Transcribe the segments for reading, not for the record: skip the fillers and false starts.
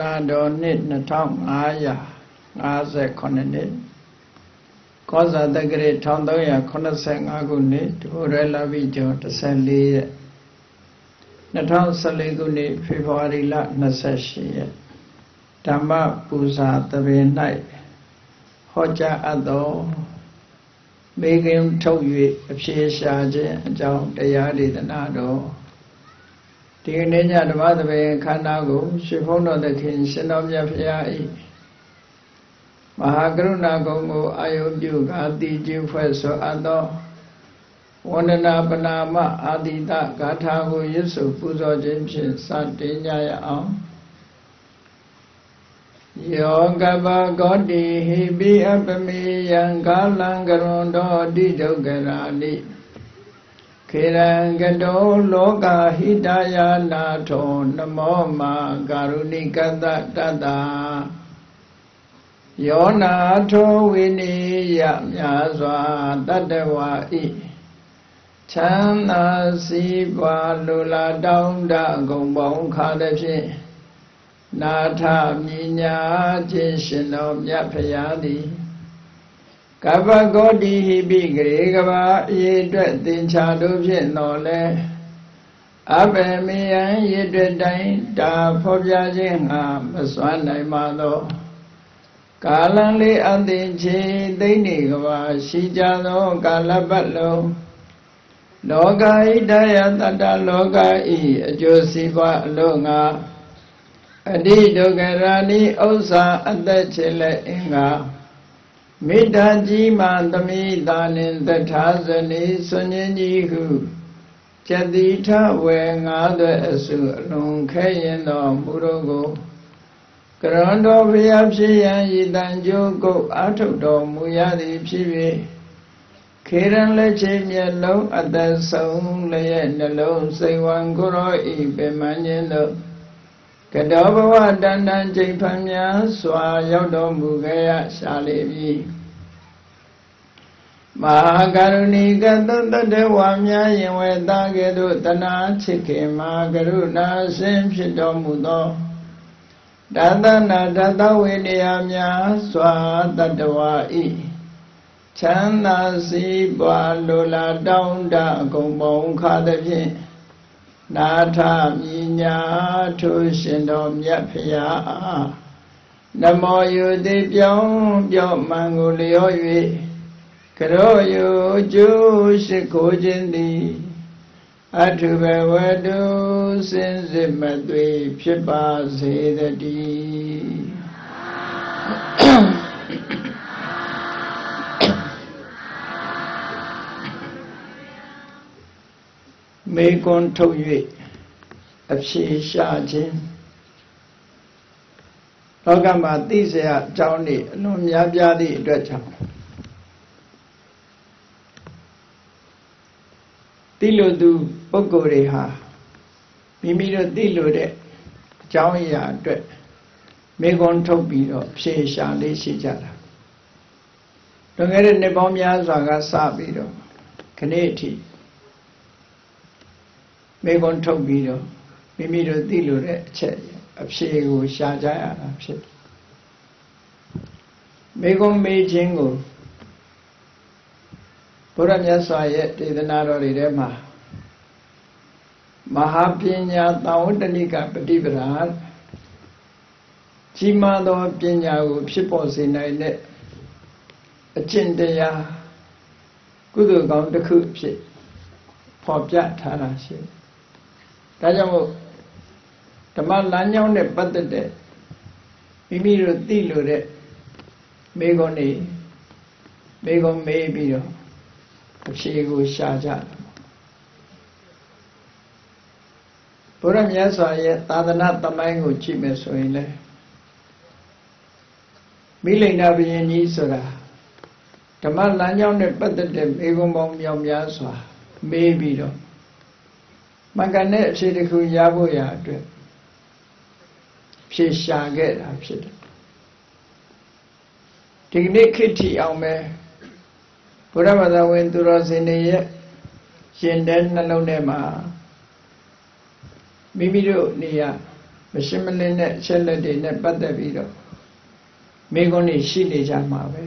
နာတော်နှစ်2558နှစ်ကောဇာတက္ကရာ1385ခုနှစ်ဒိုရဲလာပြီကျော်14ရက်2014ခုနှစ်ဖေဖော်ဝါရီလ28ရက်ဓမ္မပူဇာတပင်၌ဟောကြားအပ်သောမေခင်ထုတ်၍အဖြေရှာခြင်းအကြောင်းတရားဒေသနာတော်ဒီကနေ့ညဓမ္မသဘင်ခန္ဓာကိုရွှေဘုန်းတော်သခင်ရှင်တော်မြတ်ဖရာ၏မဟာကရုဏာကုံကိုအာယုပြုကာတိကျုဖွဲ့ဆိုအပ်သောဝန္ဒနာပနာမအာတိတဂါထာကိုရွတ်ဆိုပူဇော်ခြင်းဖြင့်စတင်ကြရအောင်ယောကပဂောတိဟိပိအပမေယံကာလံကရွန်တောတိဒုက္ခရာတိခေရံကတောလောကဟိတယာနာထောနမောမာကာရုဏိကတတတယောနာထောဝိနိယမြာစွာတတဝါဤချမ်းသာစီးပွားလူလာတောင်းတဂုံပေါင်းခါသည်ဖြင့်နာထမြညာခြင်းရှင်တော်မြတ်ဖရာသည်ကပ္ပဂောတိဟိပိဂရေကဘာရေအတွက်သင်္ချာတို့ဖြင့်တော်လဲအဘယ်မေယံရေအတွက်တိုင်းတာဖော်ပြခြင်းငါမစွမ်းနိုင်ပါသောကာလံလေးအသင်ချေသိမ့်နေကဘာရှိကြသောကာလပတ်လုံးလောကဣတယတတ္တလောကဤအကျိုးစီးပွားအလို့ငါအတိဒုက္ခရာနိဥစ္စာအသက်ချေလက်အင်္ဂါမေတ္တာကြီးမှသမိတာနှင့်တထာဇနီဆွန်ញကြီးဟုကျတိထဝေငါးသွဲအစုအလုံးခဲရင်တော်မူတော်ကိုကရဏတော်ဘုရားဖြစ်ရန်ဤတန်ကြိုးကုတ်အာထုတ်တော်မူရသည်ဖြစ်၍ခေရန်လက်ချေမျက်လုံးအသက်ဆုံးလျက်နှလုံးစိတ်ဝံကိုရောဤပင်မခြင်းတို့ကတောဘဝတန်တန်ချိန်ဖန်များစွာရောက်တော်မူခဲ့ရရှာလေပြီမဟာကရုဏီကတတတဝါများရင်ဝေတာကဲ့သို့တနာချစ်ခင်မဟာကရုဏာရှင်ဖြစ်တော်မူသောတသနာတသဝေနယများစွာတတဝါဤချမ်းသာစီးပွားလိုလားတောင်းတအကုန်ပေါင်းခါသည်ဖြင့်နာထမြညာထိုရှင်တော်မြတ်ဖရာနမောယုတိပြောင်းပြောင်းမှန်ကိုလျော့၍ကရောယုကျိုးရှိခိုးခြင်းသည်အထုဘဝတုစင်စစ်မသွေဖြစ်ပါစေတည်းမေကွန်းထုတ်၍အဖြေရှာခြင်းလောကမှာသိเสียအကြောင်းတွေအလွန်များပြားသည့်အတွက်ကြောင့်သိလို့သူပုဂ္ဂိုလ်တွေဟာမိမိတို့သိလို့တဲ့အကြောင်းအရာအတွက်မေကွန်းထုတ်ပြီးတော့ဖြေရှာလေးရှိကြတာလွန်ခဲ့တဲ့နှစ်ပေါင်းများစွာကစပြီးတော့ခဏအထိမေကွန်းထုတ်ပြီးတော့မိမိတို့သိလို့တဲ့အချက်အဖြေကိုရှာကြရတာဖြစ်တယ်မေကွန်းမေးခြင်းကိုဘုရားမြတ်စွာရဲ့ဒေသနာတော်တွေထဲမှာမဟာပညာသံဝတ္တနိကပฏิပဒါကြီးမားသောပညာကိုဖြစ်ပေါ်စေနိုင်တဲ့အကျင့်တရားကုသိုလ်ကောင်းတစ်ခုဖြစ်ဖော်ပြထားတာရှိတယ်ဒါကြောင့်မို့ဓမ္မလမ်းကြောင်းနဲ့ပတ်သက်တဲ့မိမိတို့သိလို့တဲ့မေကွန်းနေမေကွန်းမေးပြီးတော့အဖြေကိုရှာကြတယ်ဘုရားမြတ်စွာရဲ့သာသနာသမိုင်းကိုကြည့်မယ်ဆိုရင်လေမိလိန်နာဘုရင်ကြီးဆိုတာဓမ္မလမ်းကြောင်းနဲ့ပတ်သက်တဲ့မေကွန်းပေါင်းမြောက်များစွာမေးပြီးတော့မင်္ဂန်တဲ့အဖြေတစ်ခုရဖို့ရအတွက်ဖြေရှာခဲ့တာဖြစ်တယ်ဒီနေ့ခေတ်ထီအောင်ပဲဘုရားဘာသာဝင်သူတော်စင်တွေရဲ့ရှင်တဲ့နှလုံးထဲမှာမိမိတို့နေရာမ ရှင်းမလင်းတဲ့အချက်လက်တွေနဲ့ပတ်သက်ပြီးတော့မိဂုံးတွေရှိနေကြမှာပဲ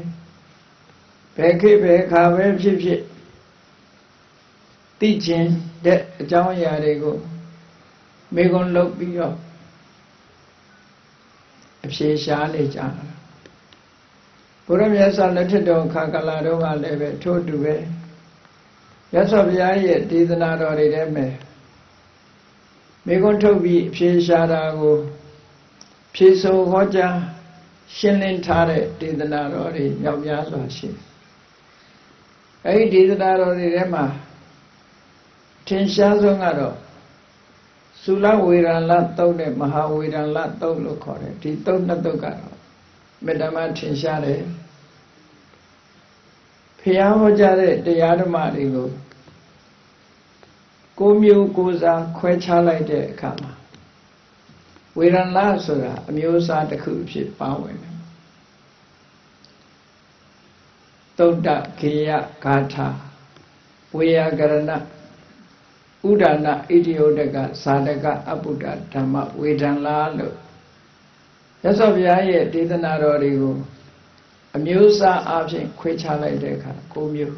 ဘယ်ခေတ်ဘယ်ခါပဲဖြစ်ဖြစ်သိခြင်းတဲ့အကြောင်းအရာတွေကိုမိဂုံးလုပ်ပြီးတော့အဖြေရှားနေကြတာဘုရားမြတ်စွာလက်ထက်တော်ခါကာလတော်ကလည်းပဲထို့တူပဲမြတ်စွာဘုရားရဲ့ဒေသနာတော်တွေထဲမှာမိဂုံးထုတ်ပြီးအဖြေရှားတာကိုဖြေဆိုဟောကြားရှင်းလင်းထားတဲ့ဒေသနာတော်တွေမြောက်များစွာရှိတယ်အဲဒီဒေသနာတော်တွေထဲမှာထင်ရှားဆုံးကတော့သုလဝေရဏလသုတ်နဲ့မဟာဝေရဏလသုတ်လို့ခေါ်တယ်ဒီသုတ်နှစ်သုတ်ကတော့မေတ္တာမှထင်ရှားတယ်ဘုရားဟောကြားတဲ့တရားဓမ္မတွေကိုကိုမျိုးကိုစားခွဲခြားလိုက်တဲ့အခါမှာဝေရဏလဆိုတာအမျိုးအစားတစ်ခုဖြစ်ပါဝင်တယ်သုတ္တခေယဂါထာဝေယကရဏဥဒနာဣတိယုဒကဇာတကအပုဒ္ဒဓမ္မဝေဒံလာလို့ရသော်ဘုရားရဲ့ဒေသနာတော်တွေကိုအမျိုးအစားအပြင်ခွဲခြားလိုက်တဲ့အခါ၉မျိုး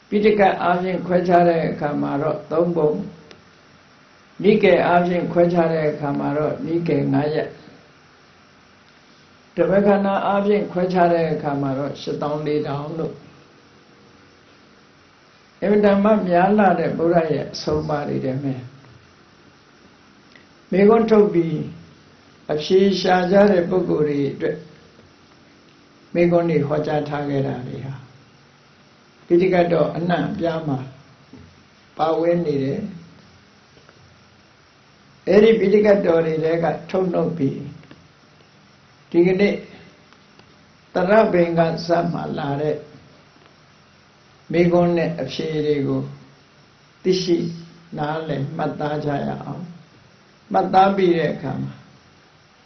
ပိဋကအပြင်ခွဲခြားတဲ့အခါမှာတော့၃ပုံနိကေအပြင်ခွဲခြားတဲ့အခါမှာတော့နိကေ9ရက်တပက္ခဏအပြင်ခွဲခြားတဲ့အခါမှာတော့84,000လို့အမှန်တမ်းများလာတဲ့ဘုရားရဲ့အဆုံးအမတွေထဲမှာမိဂုံးထုတ်ပြီးအဖြေရှာကြတဲ့ပုဂ္ဂိုလ်တွေအတွက်မိဂုံးတွေဟောကြားထားခဲ့တာတွေဟာပိဋကတ်တော်အနှံ့ပြားမှာပါဝင်နေတယ်အဲ့ဒီပိဋကတ်တော်တွေလည်းကထုတ်နှုတ်ပြီးဒီကနေ့တရဘင်္ဂစမှာလာတဲ့မိဂုံးနဲ့အဖြေတွေကိုသိရှိနားလည်မှတ်သားကြရအောင်မှတ်သားပြီးတဲ့အခါမှာ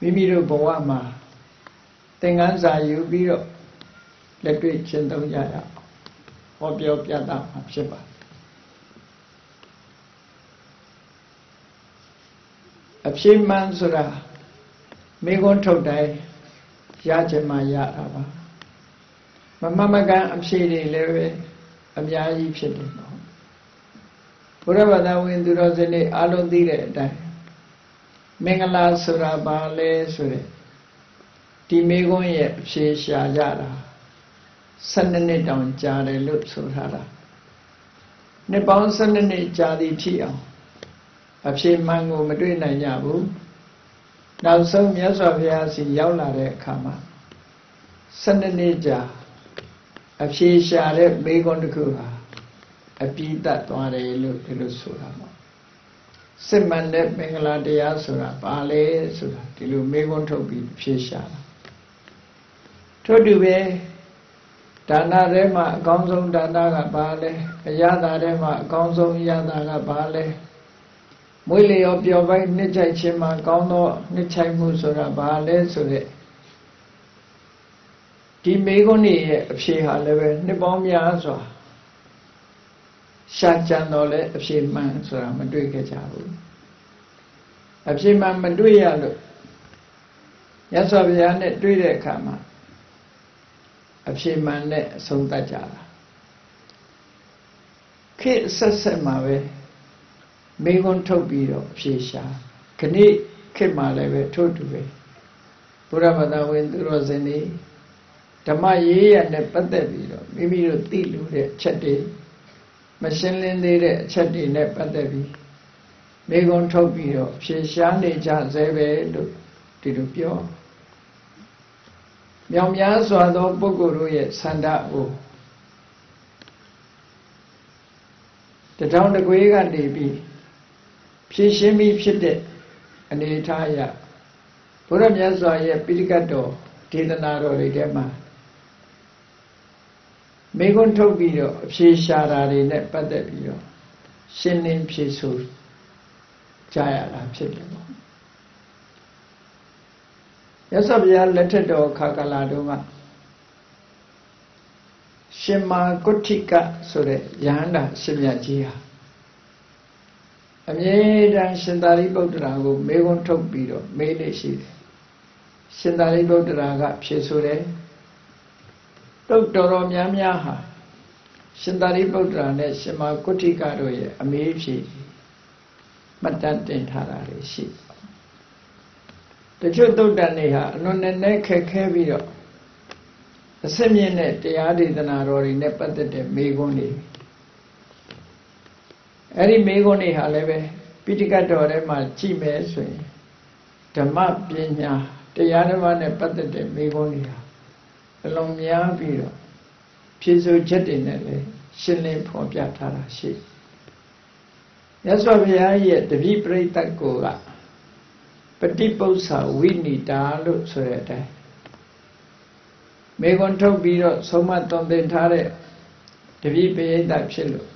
မိမိတို့ဘဝမှာသင်္ကန်းစာယူပြီးတော့လက်တွေ့ကျင့်သုံးကြရအောင်ဟောပြောပြသမှာဖြစ်ပါတယ်အဖြေမှန်ဆိုတာမိဂုံးထုတ်တိုင်းရခြင်းမှရတာပါမမှန်မကန်အဖြေတွေလည်းပဲအများကြီးဖြစ်တယ်နော်ဘုရားဘာသာဝင်သူတော်စင်တွေအားလုံးသိတဲ့အတိုင်းမင်္ဂလာဆိုတာဘာလဲဆိုတဲ့ဒီမိဂုံးရဲ့အဖြေရှာကြတာ12နှစ်တောင်ကြာတယ်လို့ဆိုထားတာနှစ်ပေါင်း12နှစ်ကြာသည်ဖြစ်အောင်အဖြေမှန်ကိုမတွေ့နိုင်ကြဘူးနောက်ဆုံးမြတ်စွာဘုရားစီရောက်လာတဲ့အခါမှာ12နှစ်ကြာအဖြေရှာတဲ့မိဂုံးတစ်ခုဟာအပြီးတတ်သွားတယ်လို့ဒီလိုဆိုတာပေါ့စစ်မှန်တဲ့မင်္ဂလာတရားဆိုတာဘာလဲဆိုတာဒီလိုမိဂုံးထုတ်ပြီးဖြေရှာတာထို့တူပဲဒါနထဲမှာအကောင်းဆုံးဒါနကဘာလဲအရသာထဲမှာအကောင်းဆုံးအရသာကဘာလဲမွေးလျော်ပျော်ပိုင်းနှစ်ချိုက်ခြင်းမှာကောင်းသောနှစ်ချိုက်မှုဆိုတာဘာလဲဆိုတဲ့ဒီမိဂုံးရဲ့အဖြေဟာလည်းပဲနှစ်ပေါင်းများစွာရှာကြံတော့လဲအဖြေမှန်ဆိုတာမတွေ့ခဲ့ကြဘူးအဖြေမှန်မတွေ့ရလို့မြတ်စွာဘုရားနဲ့တွေ့တဲ့အခါမှာအဖြေမှန်နဲ့အဆုံးသတ်ကြတာခေတ်ဆက်ဆက်မှာပဲမိဂုံးထုတ်ပြီးတော့အဖြေရှာခဏိခေတ်မှာလည်းပဲထို့တူပဲဘုရားဘာသာဝင်သူတော်စင်တွေဓမ္မရေးရနဲ့ပတ်သက်ပြီးတော့မိမိတို့သိလို့တဲ့အချက်တွေမရှင်းလင်းသေးတဲ့အချက်တွေနဲ့ပတ်သက်ပြီးမိဂုံးထုတ်ပြီးတော့ဖြေရှားနေကြသေးပဲလို့ဒီလိုပြောမြောင်များစွာသောပုဂ္ဂိုလ်တို့ရဲ့ဆန္ဒကိုတထောင်တကွေးကနေပြီးဖြည့်ရှင်းပြီးဖြစ်တဲ့အနေအထားအရဘုရားမြတ်စွာရဲ့ပိဋကတ်တော်ဒေသနာတော်တွေထဲမှာမိဂုံးထုတ်ပြီးတော့အဖြေရှာတာတွေနဲ့ပတ်သက်ပြီးတော့ရှင်းလင်းဖြေဆိုကြရတာဖြစ်တယ်ပေါ့ရသော်ဘုရားလက်ထက်တော်ခါကာလတုန်းကရှင်မာကုဋ္ဌိကဆိုတဲ့ယဟန္တာရှင်မြတ်ကြီးဟာ အမြဲတမ်းရှင်သာရိပုတ္တရာကိုမေခွန်းထုတ်ပြီးတော့မေးလေရှိတယ်ရှင်သာရိပုတ္တရာကဖြေဆိုတယ်တုတ်တော်များများဟာရှင်သာရိပုတ္တရာနဲ့ရှင်မဂုဋ္ဌိကတို့ရဲ့အမေးဖြေမှတ်တမ်းတင်ထားတာတွေရှိတချို့တုတ်တန်တွေဟာအလွန်နဲ့ခက်ခဲပြီးတော့အစစ်မြင့်တဲ့တရားဒေသနာတော်တွေနဲ့ပတ်သက်တဲ့မေခွန်းတွေအဲ့ဒီမေခွန်းတွေဟာလည်းပဲပိဋကတ်တော်ထဲမှာကြည့်မယ်ဆိုရင်ဓမ္မပညာတရားဓမ္မနဲ့ပတ်သက်တဲ့မေခွန်းတွေဟာအလွန်များပြီးတော့ဖြေဆိုချက်တွေနဲ့လည်းရှင်းလင်းဖော်ပြထားတာရှိမြတ်စွာဘုရားရဲ့တပည့်ပရိသတ်ကိုကပฏิပု္ပ္ပာဝိနိတာလို့ဆိုတဲ့အတိုင်းမေခွန်းထုတ်ပြီးတော့ဆုံးမသွန်သင်ထားတဲ့တပည့်ပရိသတ်ဖြစ်လို့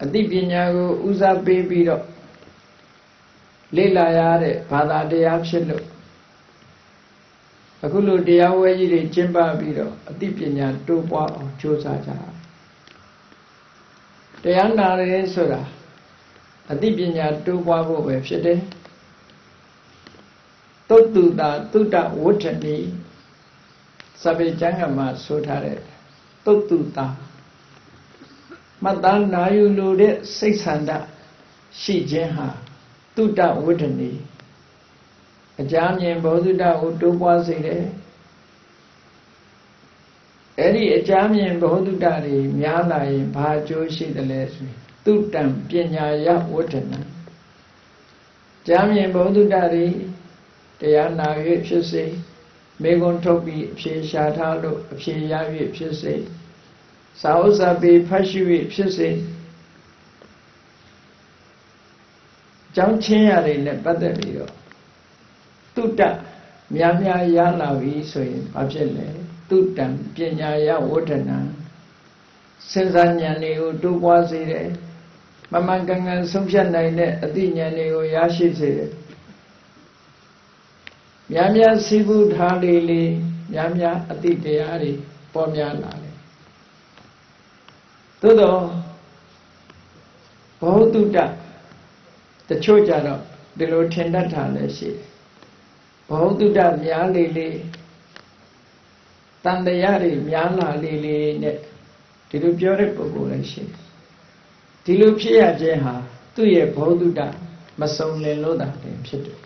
အသိပညာကိုဦးစားပေးပြီးတော့လေ့လာရတဲ့ဘာသာတရားဖြစ်လို့အခုလိုတရားဝဲကြီးတွေကျင့်ပပြီးတော့အသိပညာတိုးပွားအောင်ကြိုးစားကြတရားနာရဲဆိုတာအသိပညာတိုးပွားဖို့ပဲဖြစ်တယ်သုတ္တုတာသုတ္တဝဋ္ဌနိစဗေကျမ်းဂန်မှာဆိုထားတဲ့သုတ္တုတာမတ္တနာယူလိုတဲ့စိတ်ဆန္ဒရှိခြင်းဟာသုတ္တဝဋ္ဌနိအကြမြင်ဘောဓုတကိုတိုးပွားစေတယ်အဲ့ဒီအကြမြင်ဘောဓုတတွေများလာရင်ဘာအကျိုးရှိသလဲဆိုရင်သုတံပညာယဝဋ္ဌနံကြမြင်ဘောဓုတတွေတရားနာ၍ဖြစ်စေမေခွန်းထုတ်ပြီးအဖြေရှာထားလို့အဖြေရ၍ဖြစ်စေစာဥစ္စာပေဖတ်ရှု၍ဖြစ်စေကြောင်းချင်းရတွေနဲ့ပတ်သက်ပြီးတော့တုတ္တများများရလာပြီဆိုရင်ဘာဖြစ်လဲတုတ္တံပညာယဝဋ္ဌနံစဉ်းစားဉာဏ်တွေကိုတိုးပွားစေတယ်မမှန်ကန်ကန်ဆုံးဖြတ်နိုင်တဲ့အသိဉာဏ်တွေကိုရရှိစေတယ်များများစီးပူးထားလေးလေးများများအသိတရားတွေပေါ်များလာတယ်သို့တော့ဘောဓုတတချို့ကြတော့ဒီလိုထင်တတ်တာလည်းရှိတယ်ဘောဓုတများလေးလေးတန်တရားတွေများလာလေးလေးနဲ့ဒီလိုပြောတဲ့ပုဂ္ဂိုလ်လည်းရှိတယ်ဒီလိုဖြစ်ရခြင်းဟာသူ့ရဲ့ဘောဓုတမစုံလင်လို့တာတင်ဖြစ်တယ်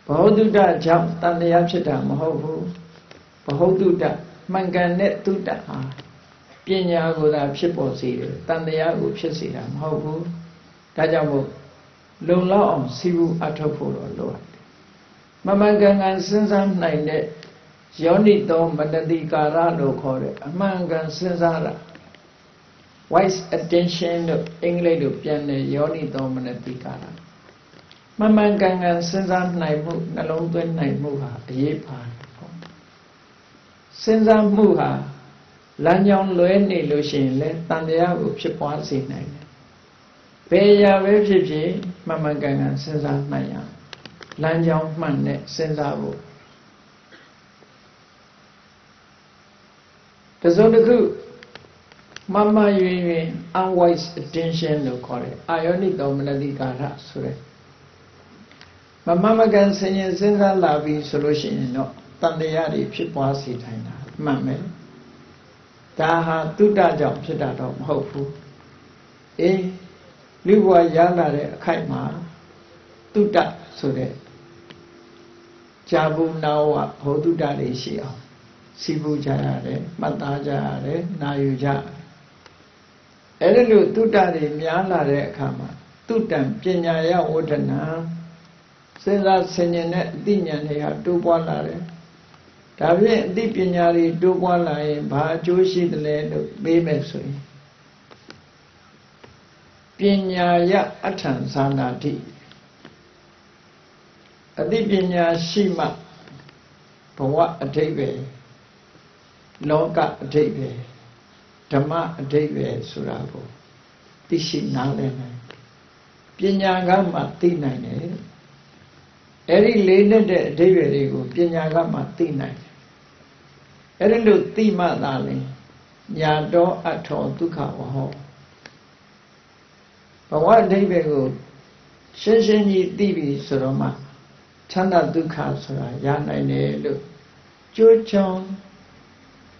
ဘောဓုတကြောင့်တန်တရားဖြစ်တာမဟုတ်ဘူးဘောဓုတမှန်ကန်တဲ့တုတ္တဟာပညာကိုသာဖြစ်ပေါ်စေတယ်တန်တရားကိုဖြစ်စေတာမဟုတ်ဘူးဒါကြောင့်မို့လုံလောက်အောင်စီးပူးအထောက်ဖို့တော့လိုတယ်မမှန်ကန်ကန်စဉ်းစားနိုင်တဲ့ယောနိသောမနတိကာရလို့ခေါ်တဲ့အမှန်ကန်စဉ်းစားတာ wise attention လို့အင်္ဂလိပ်လိုပြန်တဲ့ယောနိသောမနတိကာရမမှန်ကန်ကန်စဉ်းစားနိုင်မှုနှလုံးသွင်းနိုင်မှုဟာအရေးပါတယ်ပေါ့စဉ်းစားမှုဟာလမ်းကြောင်းလွဲနေလို့ရှိရင်လည်းတန်တရားကိုဖြစ်ပွားစေနိုင်တယ်ဘယ်ရာပဲဖြစ်ဖြစ်မမှန်ကန်ကန်စဉ်းစားနိုင်ရလမ်းကြောင်းမှန်နဲ့စဉ်းစားဖို့တစုံတစ်ခုမမယွင်ယွင် unwise attention လို့ခေါ်တယ်အာယောနိသောမနတိကာရဆိုတဲ့မမကန်စဉ်းရင်စဉ်းစားလာပြီဆိုလို့ရှိရင်တော့တန်တရားတွေဖြစ်ပွားစေတိုင်းတာမှန်မယ်ဒါဟာတုတ္တကြောင့်ဖြစ်တာတော့မဟုတ်ဘူးအေးလူဘဝရလာတဲ့အခိုက်မှာတုတ္တဆိုတဲ့ဇာဘူးနာဝဘောတုတ္တတွေရှိအောင်စီးပူးကြရတယ်မှတ်သားကြရတယ်နာယူကြအဲ့ဒီလိုတုတ္တတွေများလာတဲ့အခါမှာတုတ္တံပညာယဝဋ္ဌနံစဉ်းစားဆင်ခြင်တဲ့အသိဉာဏ်တွေဟာတိုးပွားလာတယ်ဒါဖြင့်အသိပညာတွေတိုးပွားလာရင်ဘာအကျိုးရှိသလဲလို့မေးမယ်ဆိုရင်ပညာယအဋ္ဌံဇာနာတိအသိပညာရှိမှဘဝအဓိပ္ပာယ်လောကအဓိပ္ပာယ်ဓမ္မအဓိပ္ပာယ်ဆိုတာကိုသိရှိနားလည်နိုင်ပညာကမှသိနိုင်တယ်အဲ့ဒီလေးနဲ့တဲ့အဓိပ္ပာယ်တွေကိုပညာကမှသိနိုင်တယ်အဲ့ဒီလိုသိမှသာလေညာတော်အထောဒုက္ခဝဟော Bawa David Shensheni Divi Surama Chanda Dukha Sura Yana Lu Jochon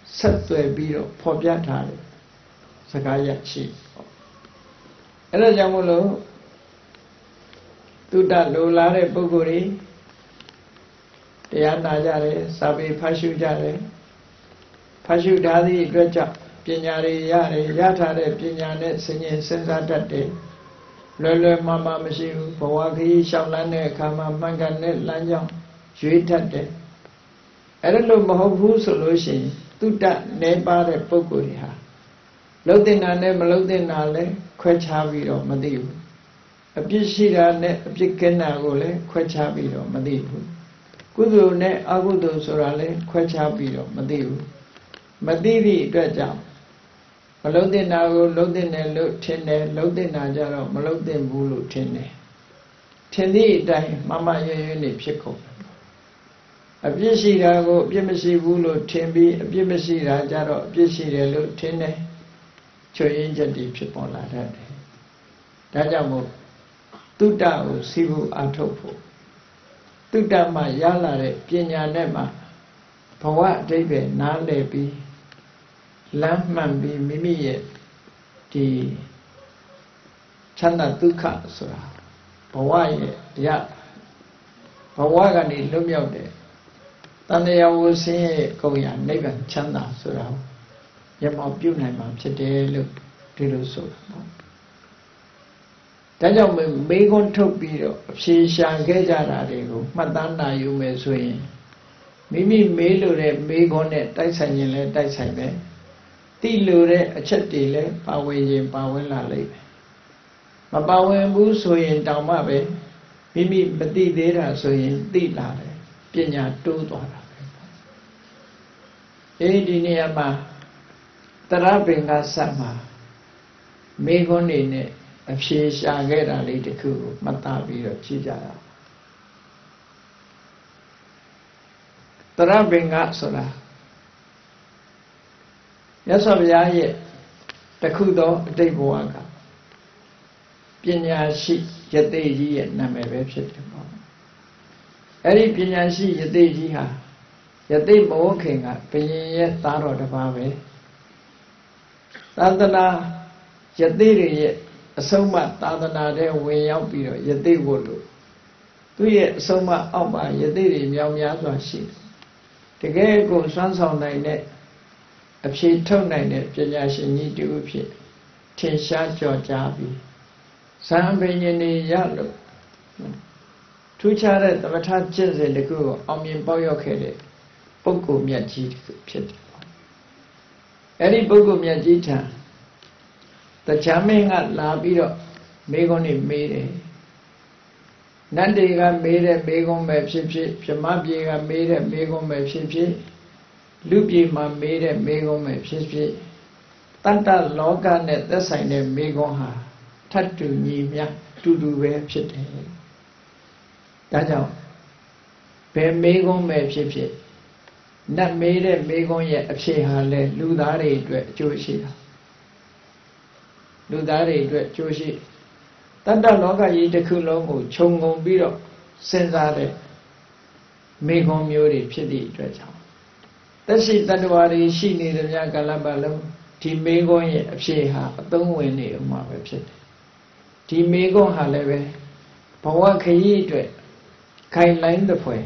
Satwe Biro Pobiata Sakayachi Ella Jamulo Tuta Lulare Buguri Diana Jare Sabi Pashu Jare Pashu Dadi Dreja Pinyari Yare Yatare Pinyane Singing Sensate Lulu Mama Mashu Pawaki Shalane Kama Mangane Lanjong Juitate Erelo Mahobu solution Tuta Neba Poguriha Lodina ne Melodina le Quechavido Madibu A Pishira ne Picana Gole Quechavido Madibu Kudu ne Agudo Sorale Quechavido Madibu Madivi Dredja Melodina go Lodine look tenne Lodina Jaro Melodin Bulu tenne Tendi die Mama Yuni Pico A Pishira go Pimisi Bulu Timbi A Pimisi Jaro Pishira look tenne Choyin Jadi Pipon la that Dajamo Tuta Sibu Atopo Tuta Ma Yala Pinya Nema Pawa David Nalebi Lamman be Mimi the Chanda Dukha Sura Pawa Ya Pawagani Lumyode Tanaya was saying Koya Negan Chanda Sura Yama Bunama today look to so. Tajam Megon Topiro, she Shangaja Rego, Madana you may swing. Mimi Melure, Megonet, Dysanile, Dysane, Tilure, a chatile, Paway, Pawela Lake. Mabawe Busoy in Damabe, Mimi Badi Dera Soyin, Dilare, Pina Tudora. Ediniama. Tarabinga Sama Megonine a fish agera lady coo, Matabi or Chijara Tarabinga Sola Yasaviaye Takudo de Boaga Pina Shi Yadeji and Name Webship Eri Pina Shi Yadejiha Yade Bokinga Pina Taro de Bave Tadana Yadiri Soma Tadana de Wayapiro Yadi Wulu. Do ye Soma Oba Yadiri Yamyaza sheet. The gay goes once on thy neck. A she tongue thy neck, Jayashi need to pit. Tinsha Georgiabi. Sam Benini Yalo. Two charred the Matachins in the goo, Omin Boyokede. Boko Miaji pit. Any Bogo Miajita, the charming at Labiro, Megoni made a Nandiga made a Megon Mepsip, Jamabiga made a Megon Mepsip, Lubima made a Megon Mepsip, Tanta Loga net the sign of Megonha, Tatu Nimia, to do website. That's all. Pay Megon Mepsip. Not made a Megon yet of Shehale, Ludari, Joshi. Ludari, Joshi. Tanda Loga eat a Kulongo, Chongo Biro, Sensare, Megon Muri, Pidi, Dredge. That's it, that was she needed Yagalabalo, T. Megon yet of Sheha, don't win it on my website. T. Megon Haleve, Pawaka Dred, kind line the way.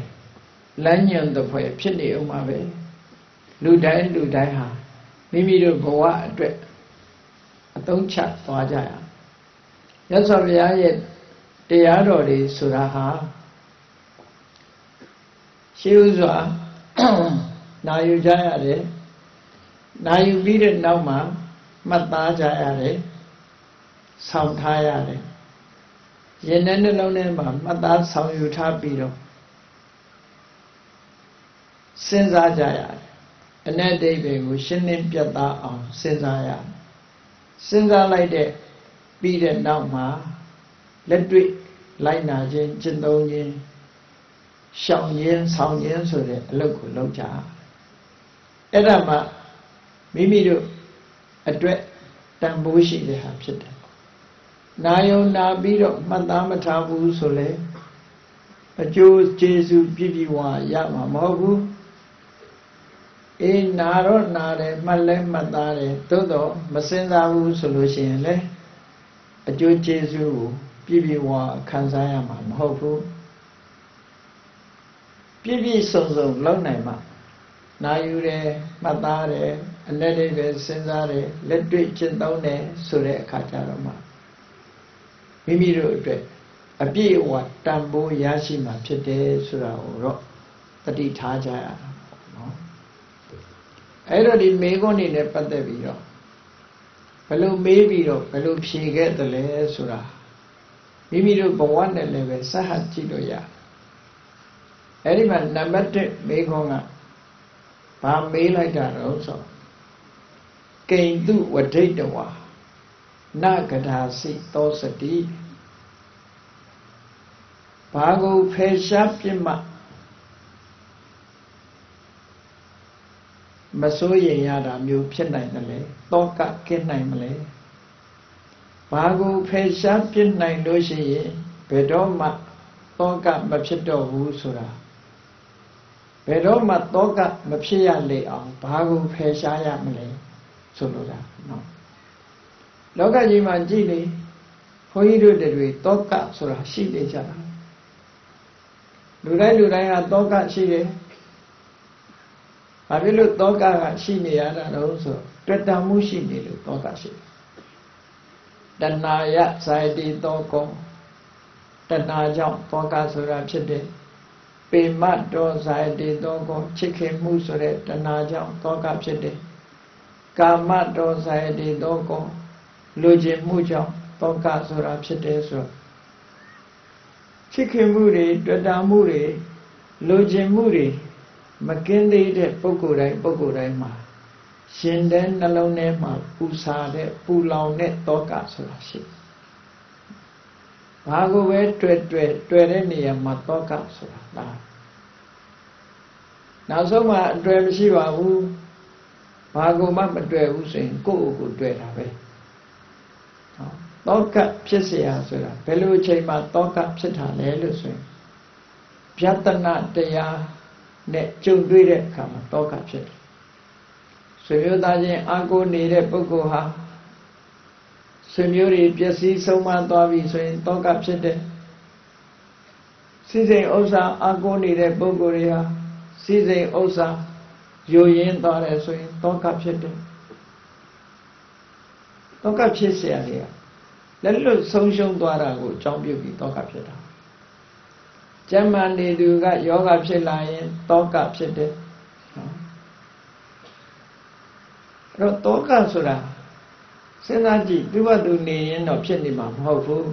Lanyan the way, Pini Umabe, Ludaiha, Mimido Boa, a don't chat for Jaya. Yasavia, the Adori Suraha. She was now you Jayare, now you beat it now, ma, Mata Jayare, South Hayare. Yenenelone, Mata South Utapido. Sensajaya, and that day we shouldn't be at that on Sensaya. Sensa like that, beat it now, ma. Let it like Najin, Jindongin, Shang Yin, Sound Yin, so that local Loja. Edama, Mimi do a dread, damn bullshit they have said. နာယုံနာပြီးတော့မှတ်သားမထားဘူးဆိုလေအကျိုးကျေးဇူးပြည့်ပြည့်ဝရမှာမဟုတ်ဘူးအေးနာတော့နာတယ်မှတ်လဲမှတ်သားတယ်သို့တော့မစင်စားဘူးဆိုလို့ရှိရင်လေအကျိုးကျေးဇူးကိုပြည့်ပြည့်ဝခံစားရမှာမဟုတ်ဘူးပြည့်ပြည့်စုံစုံလောက်နိုင်မှာနာယူတယ်မှတ်သားတယ်အ내တွေပဲစဉ်းစားတယ်လက်တွေ့ကျင့်သုံးတယ်ဆိုတဲ့အခါကျတော့မှမိမိတို့အတွက်အပြည့်အဝတန်ဖိုးရရှိမှာဖြစ်တယ်ဆိုတာကိုတော့တတိထားကြရတာပေါ့နော်အဲ့တော့ဒီမေးခွန်းတွေနဲ့ပတ်သက်ပြီးတော့ဘယ်လိုမေးပြီးတော့ဘယ်လိုဖြေခဲ့တယ်လဲဆိုတာမိမိတို့ဘဝနဲ့လည်းပဲစဟကြည့်လို့ရအဲ့ဒီမှာနံပါတ်1မေးခွန်းကဘာမေးလိုက်တာတော့ဆိုကိဉ္တုဝဋိတဝါနဂဒါစိသောစတိဘာကိုဖယ်ရှားပြစ်မှမစိုးရိမ်ရတာမျိုးဖြစ်နိုင်တယ်လေတောကကင်းနိုင်မလဲဘာကိုဖယ်ရှားပြစ်နိုင်လို့ရှိရင်ဘယ်တော့မှတောကမဖြစ်တော့ဘူးဆိုတာဘယ်တော့မှတောကမဖြစ်ရလေအောင်ဘာကိုဖယ်ရှားရမလဲဆိုလိုတာနော်လောကကြီးမှာကြည့်လေဘုန်းကြီးတို့တွေတောကဆိုတာရှိနေကြတာလူတိုင်းဟာတောကရှိတယ်ဘာဖြစ်လို့တောကရှိနေရတာလဲဆိုတွေ့တာမှုရှိနေလို့တောကရှိတယ်တဏှာယဇာတိတောကောတဏှာကြောင့်တောကဆိုတာဖြစ်တယ်ပေမတ်တော်ဇာတိတောကောချစ်ခင်မှုဆိုတဲ့တဏှာကြောင့်တောကဖြစ်တယ်ကာမတော်ဇာတိတောကောလူကျင်မှုကြောင့်တောကဆိုတာဖြစ်တယ်ဆိုချစ်ခင်မှုတွေတွေ့တာမှုတွေလူကျင်မှုတွေမကင်းသေးတဲ့ပုဂ္ဂိုလ်တိုင်းမှာရှင်တဲ့နှလုံးထဲမှာပူဆာတဲ့ပူလောင်တဲ့တောကဆိုတာရှိဘာကိုပဲတွေ့တဲ့နေရာမှာတောကဆိုတာလားနောက်ဆုံးမှအတွေ့မရှိပါဘူးဘာကိုမှမတွေ့ဘူးဆိုရင်ကိုယ့်ကိုယ်တွေ့တာပဲတောကဖြစ်เสียဆိုတာဘယ်လိုအချိန်မှာတောကဖြစ်တာလဲလို့ဆိုရင်ဗျတနာတရားနဲ့ကြုံတွေ့တဲ့အခါမှာတောကဖြစ်တယ်ဆွေမျိုးသားချင်းအာကိုနေတဲ့ပုဂ္ဂိုလ်ဟာဆွေမျိုးတွေပျက်စီးဆုံးမသွားပြီဆိုရင်တောကဖြစ်တယ်စိစိမ်ဥစ္စာအာကိုနေတဲ့ပုဂ္ဂိုလ်တွေဟာစိစိမ်ဥစ္စာယိုယင်းသွားတယ်ဆိုရင်တောကဖြစ်တယ်တောကဖြစ်เสียတယ်လက်လွတ်ဆုံးရှုံးသွားတာကိုအကြောင်းပြုပြီးတောကဖြစ်တာကျမ်းမာနေသူကယောဂဖြစ်လာရင်တောကဖြစ်တယ်အဲ့တော့တောကဆိုတာစဉ်းစားကြည့်သူ့ဘာသူနေရင်တော့ဖြစ်နေမှာမဟုတ်ဘူး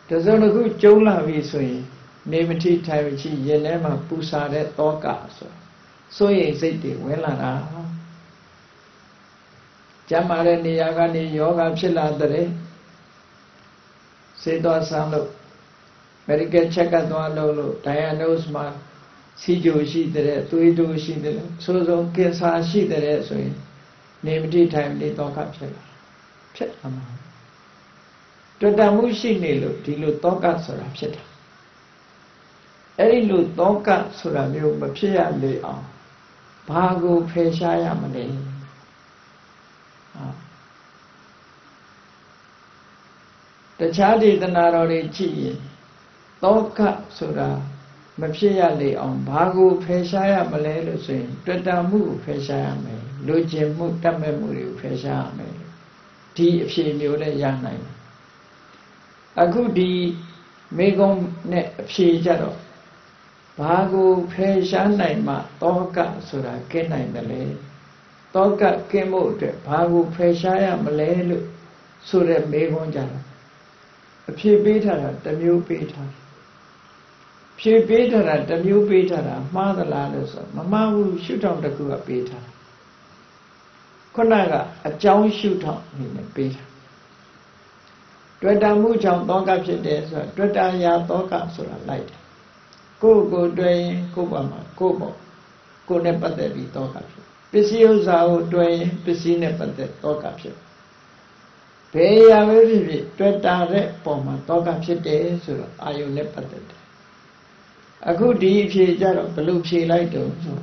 တစုံတစ်ခုကျုံလာပြီဆိုရင်နေမထိထိုင်မချိရင်ထဲမှာပူဆာတဲ့တောကဆိုစိုးရိမ်စိတ်တွေဝင်လာတာကျမ်းမာတဲ့နေရာကနေယောဂဖြစ်လာတဲ့စေသွားဆန်းလို့ medical check-up သွားလို့ diagnose မှာစီဂျိုရှိတဲ့သွေးတိုးရှိတဲ့ဆိုဆုံးကင်ဆာရှိတဲ့ဆိုရင်နေမတိထိုင်မတိတောကဖြစ်လာမှာတွေ့တာမှုရှိနေလို့ဒီလိုတောကဆိုတာဖြစ်တာအဲ့ဒီလိုတောကဆိုတာမျိုးမဖြစ်ရလေအောင်ဘာကိုဖယ်ရှားရမလဲတခြားဒေသနာတော်တွေကြည့်ရင်တောကဆိုတာမဖြစ်ရလေအောင်ဘာကိုဖယ်ရှားရမလဲလို့ဆိုရင်တွေ့တာမှုကိုဖယ်ရှားရမယ်လူကျင်မှုတတ်မဲ့မှုတွေကိုဖယ်ရှားရမယ်ဒီအဖြေမျိုးနဲ့ရနိုင်တယ်အခုဒီမေကုံနဲ့အဖြေကြတော့ဘာကိုဖယ်ရှားနိုင်မှတောကဆိုတာကင်းနိုင်တယ်လေတောကကင်းဖို့အတွက်ဘာကိုဖယ်ရှားရမလဲလို့ဆိုတဲ့မေကုံကြတော့အဖြေပေးထားတာတစ်မျိုးပေးထားတယ်ဖြေပေးထားတာတစ်မျိုးပေးထားတာမှားသလားလို့ဆိုမမှားဘူးရှုထောင့်တစ်ခုကပေးထားခုနကအကြောင်းရှုထောင့်အနေနဲ့ပေးထားတွေ့တာမှုကြောင့်တောကဖြစ်တယ်ဆိုတော့တွေ့တာရာတောကဆိုတာလိုက်တယ်ကိုယ်ကိုတွေ့ရင်ကိုယ်ဘာမှာကိုယ်ပေါ့ကိုယ်နဲ့ပတ်သက်ပြီးတောကဖြစ်ပစ္စည်းဥစ္စာကိုတွေ့ရင်ပစ္စည်းနဲ့ပတ်သက်တောကဖြစ် ဘေးရပဲဖြစ်ဖြစ်တွေ့တာတဲ့ပုံမှာတောကဖြစ်တယ်ဆိုတော့အာယုန်နဲ့ပတ်သက်တယ်အခုဒီအဖြေကြတော့ဘယ်လိုဖြေလိုက်တော့ဆို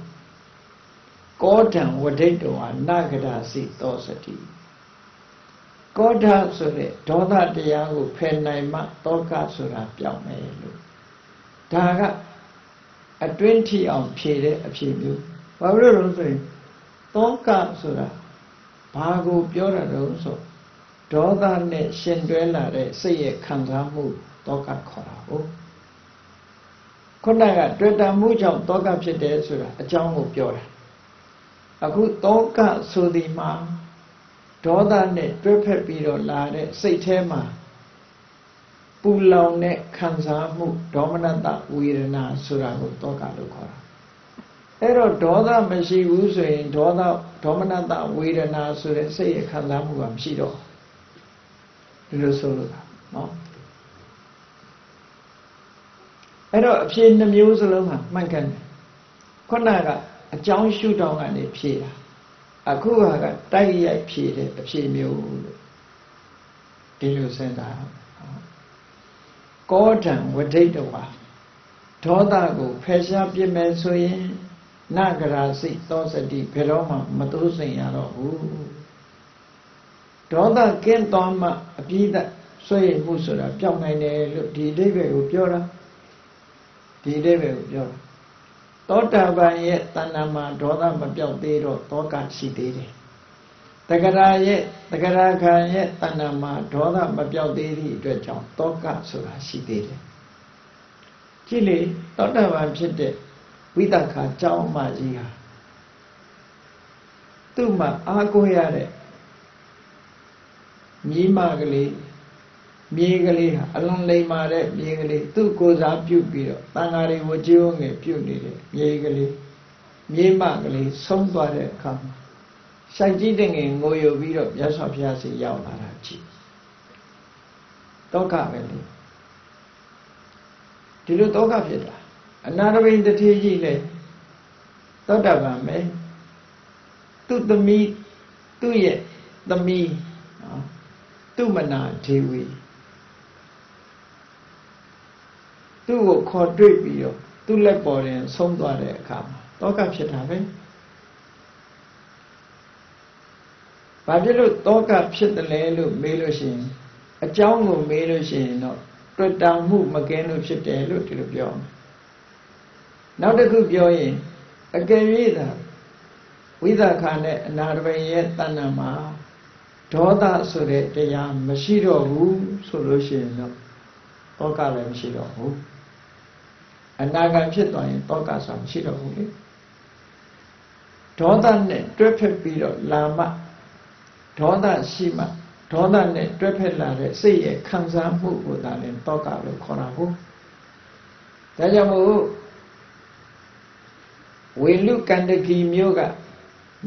ကောဓံဝဋိတောဟာနဂရာစီသောစတိကောဓဆိုတဲ့ဒေါသတရားကိုဖယ်နိုင်မှတောကဆိုတာပြောင်းမယ်လို့ဒါကအတွင်းထိအောင်ဖြေတဲ့အဖြေမျိုးဘာလို့လဲဆိုရင်တောကဆိုတာဘာကိုပြောတာတော့ဆိုဒေါသနဲ့ရှင်တွဲလာတဲ့စိတ်ရဲ့ခံစားမှုတောကခေါ်တာဟုတ်ခုနကတွေ့တာမှုကြောင့်တောကဖြစ်တယ်ဆိုတာအကြောင်းကိုပြောတာအခုတောကဆိုဒီမှာဒေါသနဲ့တွဲဖက်ပြီးတော့လာတဲ့စိတ်ထဲမှာပူလောင်တဲ့ခံစားမှုဒေါမနတဝေဒနာဆိုတာကိုတောကလို့ခေါ်တာအဲ့တော့ဒေါသမရှိဘူးဆိုရင်ဒေါမနတဝေဒနာဆိုတဲ့စိတ်ရဲ့ခံစားမှုကမရှိတော့ဒီလိုဆိုလို့နော်အဲ့တော့အဖြေနှမျိုးစလုံးဟာမှန်ကန်တယ်ခုနကအကြောင်းရှုထောင့်ကနေဖြေတာအခုကတိုက်ရိုက်ဖြေတဲ့အဖြေမျိုးလို့ဒီလိုစဉ်းစားကောဓံဝဋိတောဟာဒေါသကိုဖယ်ရှားပြစ်မယ်ဆိုရင်နဂရာစိတ်သောစတိဘယ်တော့မှမသိုးစိန်ရတော့ဘူးဒေါသကင်းသွားမှအပြီးသတ်ဆွေးရမှုဆိုတာပြောင်းနိုင်တယ်လို့ဒီအဓိပ္ပာယ်ကိုပြောတာဒီအဓိပ္ပာယ်ကိုပြောတာသောတာပန်ရဲ့တဏ္ဍာမှာဒေါသမပြောက်သေးတော့တောကရှိသေးတယ်တဂရခံရဲ့တဏ္ဍာမှာဒေါသမပြောက်သေးသည့်အတွက်ကြောင့်တောကဆိုတာရှိသေးတယ်ကြည့်လေသောတာပန်ဖြစ်တဲ့ဝိသခာကျောင်းမကြီးဟာသူ့မှာအားကိုးရတဲ့မြေမကလေးမြေကလေးဟာအလွန်လိမ္မာတဲ့မြေကလေးသူ့ကိုယ်စားပြုပြီးတော့တန်ဃာတွေဝကြိုးငယ်ပြုတ်နေတဲ့မြေကလေးမြေမကလေးဆုံးသွားတဲ့အခါမှာစိုက်ကြီးတဲ့ငယ်ငိုယိုပြီးတော့မြတ်စွာဘုရားစီရောက်လာတာကြည့်တောကပဲလေဒီလိုတောကဖြစ်တာအနာရဘိန်တထေကြီးလေသောတာပန်ပဲသူ့သမီးသူ့ရဲ့သမီးသူမနာဒေဝီသူ့ကိုခေါ်တွေ့ပြီးတော့သူ့လက်ပေါ်ရင်ဆုံးသွားတဲ့အခါမှာတောကဖြစ်တာပဲဘာဖြစ်လို့တောကဖြစ်တယ်လဲလို့မေးလို့ရှိရင်အကြောင်းကိုမေးလို့ရှိရင်တော့တွေ့တာမှုမကင်းလို့ဖြစ်တယ်လို့ဒီလိုပြောမယ်နောက်တစ်ခုပြောရင်အကယ်၍သာဝိသခာနဲ့အနာရဘိရဲ့တဏ္ဍာမှာဒေါသဆိုတဲ့တရားမရှိတော့ဘူးဆိုလို့ရှိရင်တော့တောကလည်းမရှိတော့ဘူးအနာဂတ်ဖြစ်သွားရင်တောကဆိုတာမရှိတော့ဘူးလေဒေါသနဲ့တွဲဖက်ပြီးတော့လာမှဒေါသရှိမှဒေါသနဲ့တွဲဖက်လာတဲ့စိတ်ရဲ့ခံစားမှုကိုသာလည်းတောကလို့ခေါ်တာဟုတ်ဒါကြောင့်မို့ဝေလုကန္တကီမြို့က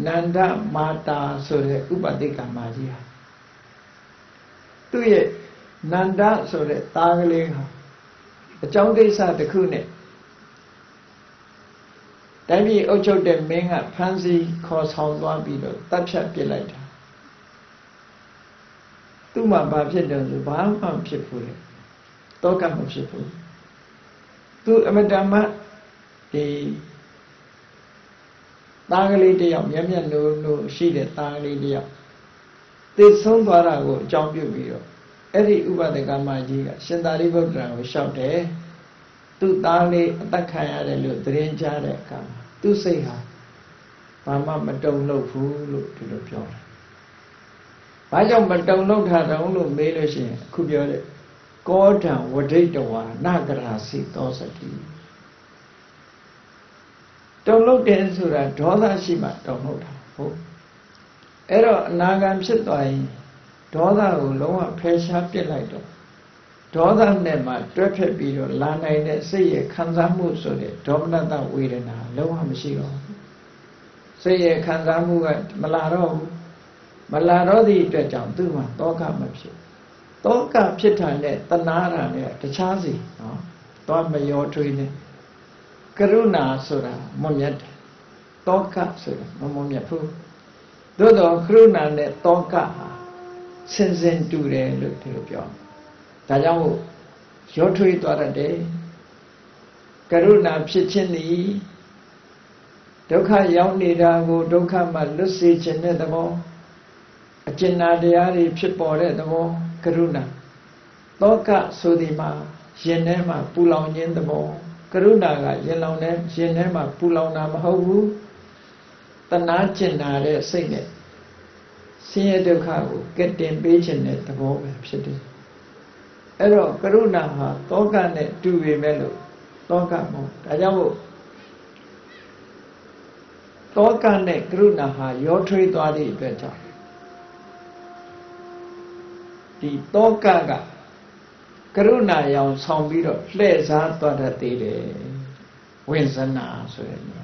နန္ဒမာတာဆိုတဲ့ဥပတိကမကြီးဟာသူ့ရဲ့နန္ဒဆိုတဲ့သားကလေးဟာအကြောင်းကိစ္စတစ်ခုနဲ့တိုင်းပြည်အုပ်ချုပ်တဲ့မင်းကဖမ်းဆီးခေါ်ဆောင်သွားပြီးတော့တပ်ဖြတ်ပစ်လိုက်တာသူ့မှာဘာဖြစ်တယ်ဆိုဘာမှမဖြစ်ဘူးလေတောကမဖြစ်ဘူးသူအမတ္တမဒီသားကလေးတယောက်မျက်မျက်နိုးရှိတဲ့သားကလေးတယောက်သိဆုံးသွားတာကိုအကြောင်းပြုပြီးတော့အဲ့ဒီဥပဒကမကြီးကရှင်သာရိပုတ္တရာကိုလျှောက်တယ်သူ့သားလေးအသက်ခံရတယ်လို့သတင်းကြားတဲ့အခါမှာသူ့စိတ်ဟာဘာမှမတုံ့လို့ဘူးလို့ဒီလိုပြောတယ်။ဘာကြောင့်မတုံ့လို့ထားတော့လို့မေးလို့ရှိရင်အခုပြောတဲ့ကောဓံဝဋိတဝါနဂရာစီသောစတိတုံ့လို့တယ်ဆိုတာဒေါသရှိမှတုံ့လို့တာဟုတ်အဲ့တော့အနာဂံဖြစ်သွားရင်ဒေါသကိုလုံးဝဖယ်ရှားပစ်လိုက်တော့ဒေါသနဲ့မှတွဲဖက်ပြီးတော့လာနိုင်တဲ့စိတ်ရဲ့ခံစားမှုဆိုတဲ့ဒေါမနတဝေဒနာလုံးဝမရှိတော့ဘူးစိတ်ရဲ့ခံစားမှုကမလာတော့ဘူးမလာတော့သည့်အတွက်ကြောင့်သူ့မှာတောကမဖြစ်တောကဖြစ်တာနဲ့တဏှာတာနဲ့တခြားစီနော်သွားမရောထွေးနဲ့ကရုဏာဆိုတာမွန်မြတ်တယ်တောကဆိုတာမမွန်မြတ်ဘူးသို့တော့ကရုဏာနဲ့တောကဟာ စင်စင်တူတယ်လို့ဒီလိုပြောဒါကြောင့်မို့ရောထွေးသွားတတ်တယ်ကရုဏာဖြစ်ခြင်းသည်ဒုက္ခရောက်နေတာကိုဒုက္ခမှလွတ်စေခြင်းတဲ့သဘောအကျဉ်းတရားတွေဖြစ်ပေါ်တဲ့သဘောကရုဏာသောကဆိုဒီမှာရင်ထဲမှာပူလောင်ခြင်းသဘောကရုဏာကရင်လောင်တဲ့ရင်ထဲမှာပူလောင်တာမဟုတ်ဘူးတနာကျင်နာတဲ့စိတ်နဲ့ဆင်းရဲဒုက္ခကိုကယ်တင်ပေးခြင်းတဲ့သဘောပဲဖြစ်တယ်အဲ့တော့ကရုဏာဟာသောကနဲ့တူပေမဲ့လို့သောကမဟုတ်ဒါကြောင့်မို့သောကနဲ့ကရုဏာဟာရောထွေးသွားသည့်အတွက်ကြောင့်ဒီသောကကရုဏာရောင်ဆောင်ပြီးတော့လှည့်စားသွားတတ်သေးတယ်ဝိဇ္ဇနာဆိုရယ်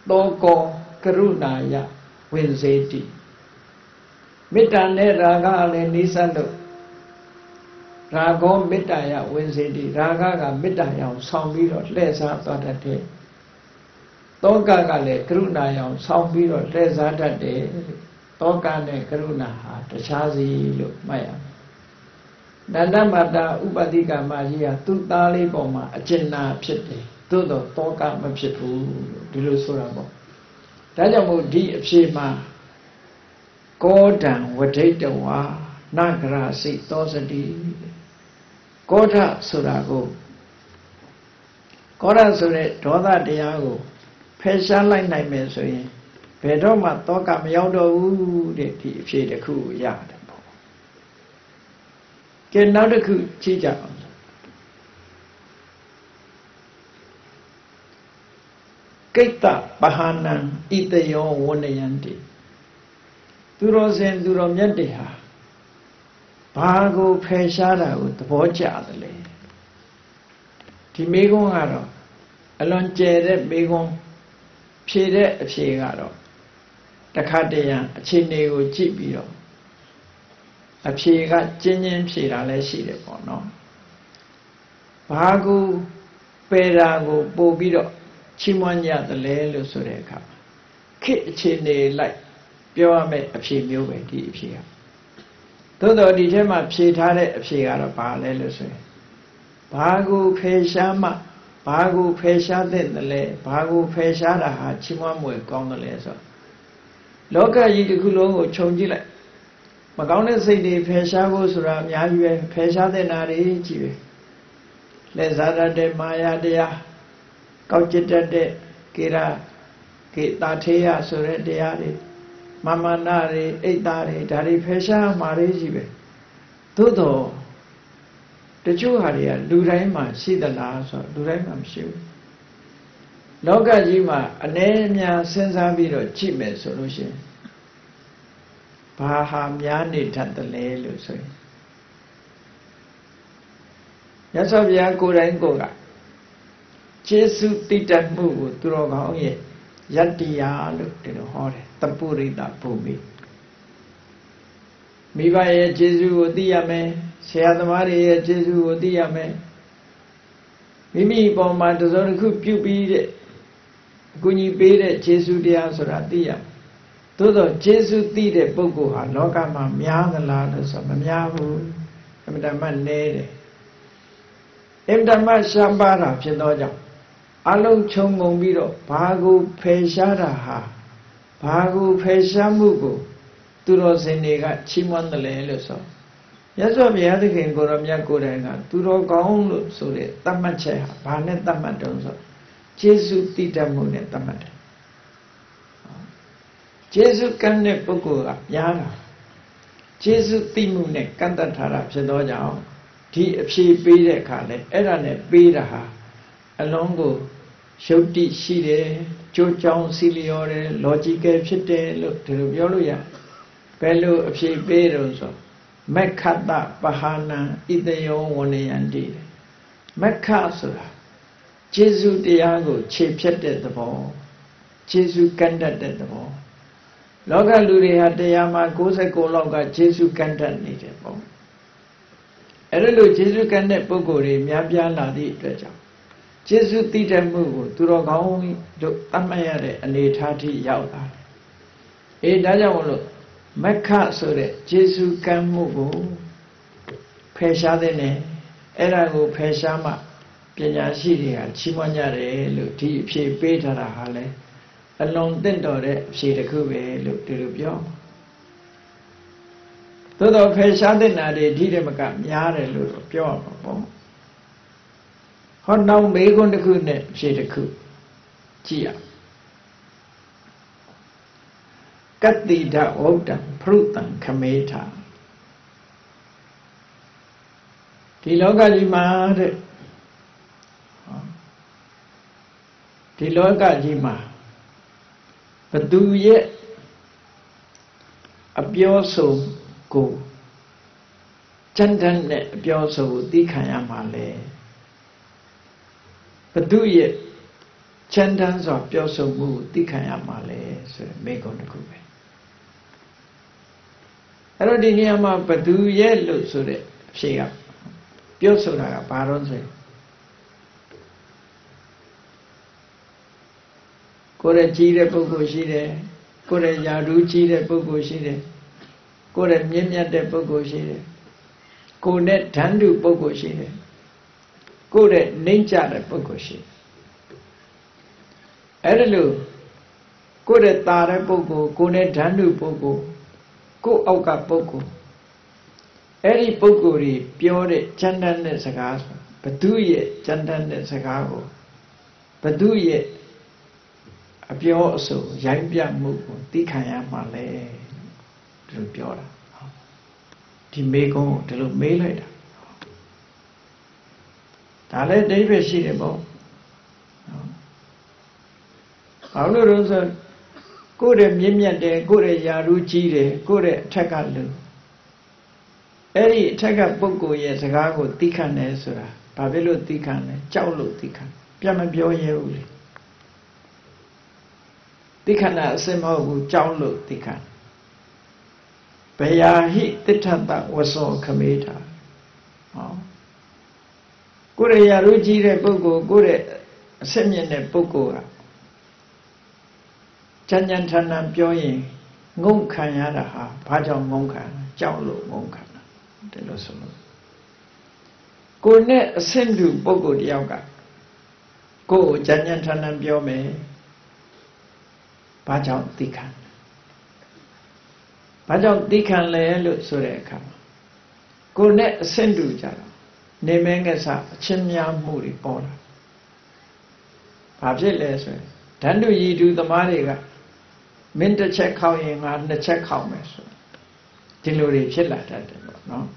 သောကောကရုဏာယဝိဇေတိမေတ္တာနဲ့ရာဂလည်းနှိစပ်လို့ရာဂောမေတ္တာယဝိဇေတိရာဂကမေတ္တာရောင်ဆောင်ပြီးတော့လှည့်စားသွားတတ်တယ်သောကကလည်းကရုဏာရောင်ဆောင်ပြီးတော့လှည့်စားတတ်တယ်သောကနဲ့ကရုဏာဟာတခြားစီလို့မှတ်ရမယ်နန္ဒမတ္တဥပတိကမကြီးဟာသူ့သားလေးပေါ်မှာအကျဉ်းနာဖြစ်တယ်သို့တော့သောကမဖြစ်ဘူးလို့ဒီလိုဆိုတာပေါ့ဒါကြောင့်မို့ဒီအဖြေမှာကောဒံဝဋိတဝါနဂရစိတ်သောစတိကောဒဆိုတာကိုကောဒဆိုတဲ့ဒေါသတရားကိုဖယ်ရှားလိုက်နိုင်မယ်ဆိုရင်ဘယ်တော့မှသောကမရောက်တော့ဘူးတဲ့ဒီအဖြေတစ်ခုရတယ်ပေါ့ကဲနောက်တစ်ခုကြည့်ကြအောင်ကိတ္တပဟာနံဣတယောဝနယန္တိသူတော်စင်သူတော်မြတ်တွေဟာဘာကိုဖယ်ရှားတာကိုသဘောကျတယ်လေဒီမိကုန်းကတော့အလွန်ကျယ်တဲ့မိကုန်းဖြေတဲ့အဖြေကတော့တခါတရံအခြေအနေကိုကြည့်ပြီးတော့အဖြေကကျဉ်းချင်းဖြေတာလည်းရှိတယ်ပေါ့နော်ဘာကိုပယ်တာကိုပို့ပြီးတော့ချီးမွမ်းကြတယ်လေလို့ဆိုတဲ့အခါခေတ်အခြေအနေလိုက်ပြောရမယ့်အဖြေမျိုးပဲဒီအဖြေကသို့တော်ဒီထဲမှာဖြေထားတဲ့အဖြေကတော့ဘာလဲလို့ဆိုရင်ဘာကိုဖယ်ရှားမှဘာကိုဖယ်ရှားတဲ့လဲဘာကိုဖယ်ရှားတာဟာချီးမွမ်းမွေကောင်းတယ်လဲဆိုလောကကြီးတစ်ခုလုံးကိုခြုံကြည့်လိုက်မကောင်းတဲ့စိတ်တွေဖယ်ရှားဖို့ဆိုတာအများကြီးပဲဖယ်ရှားတဲ့နာတွေကြီးပဲလက်စားတတ်တဲ့မာယာတရားကောက်ကျစ်တတ်တဲ့ကေရာကေတာထေယဆိုတဲ့တရားတွေမမနာတွေအိတ်သားတွေဒါတွေဖယ်ရှားမှာတွေကြီးပဲသို့တော့တချို့ဟာတွေကလူတိုင်းမှာရှိသလားဆိုတော့လူတိုင်းမှာမရှိဘူးလောကကြီးမှာအနည်းအများစဉ်းစားပြီးတော့ကြည့်မယ်ဆိုလို့ရှိရင်ဘာဟာများနေတတ်တယ်လဲလို့ဆိုရင်မြတ်စွာဘုရားကိုယ်တိုင်ကိုယ်ကကျေးဇူးတည်တတ်မှုကိုသူတော်ကောင်းရဲ့ယတ္တိယလို့ဒီလိုဟောတယ်တပုရိသဘုံမိဘရဲ့ကျေးဇူးကိုသိရမယ်ဆရာသမားတွေရဲ့ကျေးဇူးကိုသိရမယ်မိမိပေါ်မှာတစုံတစ်ခုပြုပြီးတဲ့အကူအညီပေးတဲ့ကျေးဇူးတရားဆိုတာသိရမယ်သို့တော့ကျေးဇူးသိတဲ့ပုဂ္ဂိုလ်ဟာလောကမှာများသလားလို့ဆိုမများဘူးအမှန်တမ်းနည်းတယ်အမှန်တမ်းရှားပါတာဖြစ်သောကြောင့်အလုံးခြုံငုံပြီးတော့ဘာကိုဖယ်ရှားတာဟာဘာကိုဖယ်ရှားမှုကိုသူတော်စင်တွေကချီးမွမ်းတယ်လေလို့ဆိုမြတ်စွာဘုရားသခင်ကိုရောမြတ်ကိုယ်တိုင်ကသူတော်ကောင်းလို့ဆိုတဲ့သတ်မှတ်ချက်ဟာဘာနဲ့သတ်မှတ်တုံးဆိုကျေးဇူးတည်တတ်မှုနဲ့သတ်မှတ်တယ်ကျေးဇူးကံတဲ့ပုဂ္ဂိုလ်ကများတာကျေးဇူးသိမှုနဲ့ကန့်တတ်ထားတာဖြစ်သောကြောင့်ဒီအဖြေပေးတဲ့အခါလဲအဲ့ဒါနဲ့ပေးတာဟာအလုံးကိုရုပ်တိရှိတယ်ကြိုးကြောင်းစီလျော်တယ် logical ဖြစ်တယ်လို့ဒီလိုပြောလို့ရဘယ်လိုအဖြေပေးတော့ဆိုမက္ခတပဟာနံဣတယောဝနယန္တိမက္ခဆိုတာကျေးဇူးတရားကိုခြေဖြတ်တဲ့သဘောကျေးဇူးကန့်တတ်တဲ့သဘောလောကလူတွေဟာတရားမှာ69လောက်ကကျေးဇူးကန့်တတ်နေတယ်ပေါ့အဲ့ဒါလို့ကျေးဇူးကန့်တဲ့ပုဂ္ဂိုလ်တွေများပြားလာသည့်အတွက်ကြောင့်ကျေးဇူးတည်တတ်မှုကိုသူတော်ကောင်းတို့သတ်မှတ်ရတဲ့အနေအထားထိရောက်လာတယ် ဒါကြောင့်မလို့မက္ခဆိုတဲ့ကျေစုကံမှုကိုဖယ်ရှားတဲ့နဲ့အဲ့ဒါကိုဖယ်ရှားမှပညာရှိတွေကချီးမွမ်းကြတယ်လို့ဒီအဖြေပေးထားတာဟာလဲအလွန်တင့်တော်တဲ့အဖြေတစ်ခုပဲလို့ဒီလိုပြောသို့တော့ဖယ်ရှားတဲ့နာတွေဒီတမကများတယ်လို့ပြောရမှာပေါ့ဟောနောက်မေးခွန်းတစ်ခုနဲ့အဖြေတစ်ခုကြည့်ရကတ္တိဒဝုဒ္ဒံဖရုတံခမေထာဒီလောကကြီးမှာတဲ့ဒီလောကကြီးမှာဘသူရဲ့အပြောဆိုကိုကျန်တဲ့နဲ့အပြောဆိုကိုသိခံရမှာလဲဘသူရဲ့ချမ်းသာစွာပြောဆိုမှုကိုသိခံရမှာလဲဆိုတဲ့မိကုံတစ်ခုပဲအဲ့တော့ဒီနေရာမှာဘသူရဲ့လို့ဆိုတဲ့အဖြေကပြောဆိုတာကဘာလို့ဆိုရင်ကိုယ်ရဲ့ကြီးတဲ့ပုဂ္ဂိုလ်ရှိတယ်ကိုယ်ရဲ့ယာဓုကြီးတဲ့ပုဂ္ဂိုလ်ရှိတယ်ကိုယ်ရဲ့မြင့်မြတ်တဲ့ပုဂ္ဂိုလ်ရှိတယ်ကိုယ်နဲ့ဓာန်တုပုဂ္ဂိုလ်ရှိတယ်ကိုယ်ရဲ့နှိမ့်ကြတဲ့ပုဂ္ဂိုလ်ရှိတယ်အဲ့ဒါလို့ကိုယ်ရဲ့တာတဲ့ပုဂ္ဂိုလ်ကိုယ်နဲ့ဓာန်တုပုဂ္ဂိုလ်ကိုယ်အောက်ကပုဂ္ဂိုလ်အဲ့ဒီပုဂ္ဂိုလ်တွေပြောတဲ့ကျမ်းတမ်းတဲ့စကားဆိုဘသူရဲ့ကျမ်းတမ်းတဲ့စကားကိုဘသူရဲ့အပြောအဆိုရိုင်းပြမှုကိုသိခံရမှာလဲဒီလိုပြောတာဒီမေကုံးဒီလိုမေးလိုက်တာဒါလည်းအဓိပ္ပာယ်ရှိတယ်ပေါ့ဘာလို့လဲဆိုကိုယ်ရဲ့မြင့်မြတ်တယ်ကိုယ်ရဲ့ယာရုကြီးတယ်ကိုယ်ရဲ့အထက်ကလူအဲ့ဒီအထက်ကပုဂ္ဂိုလ်ရဲ့စကားကိုသိခံတယ်ဆိုတာဘာဖြစ်လို့သိခံလဲကြောက်လို့သိခံပြန်မပြောရဲဘူးလေသိခံတာအစစ်မဟုတ်ဘူးကြောက်လို့သိခံဘယာဟိတိဋ္ဌတဝဆောခမေတာဟောကိုယ်ရဲ့ယာရုကြီးတဲ့ပုဂ္ဂိုလ်ကိုယ်ရဲ့အစစ်မြင့်တဲ့ပုဂ္ဂိုလ်ကကြံ့ကြံ့ထန်ထန်ပြောရင်ငုံခံရတာဟာဘာကြောင့်ငုံခံကြောက်လို့ငုံခံတာဒီလိုဆိုလို့ကိုယ်နဲ့အဆင့်တူပုဂ္ဂိုလ်တယောက်ကကိုယ်ကိုကြံ့ကြံ့ထန်ထန်ပြောမယ်ဘာကြောင့်သိခံဘာကြောင့်သိခံလဲလို့ဆိုတဲ့အခါမှာကိုယ်နဲ့အဆင့်တူကြတော့နေမဲငဆအချင်းများမှုတွေပေါ်လာဘာဖြစ်လဲဆိုရင်ဓာန်တုရည်တူသမားတွေကမင်းတစ်ချက်ခောက်ရင်ငါနှစ်ချက်ခောက်မယ်ဆိုဒီလိုတွေဖြစ်လာတတ်တယ်ပေါ့နော်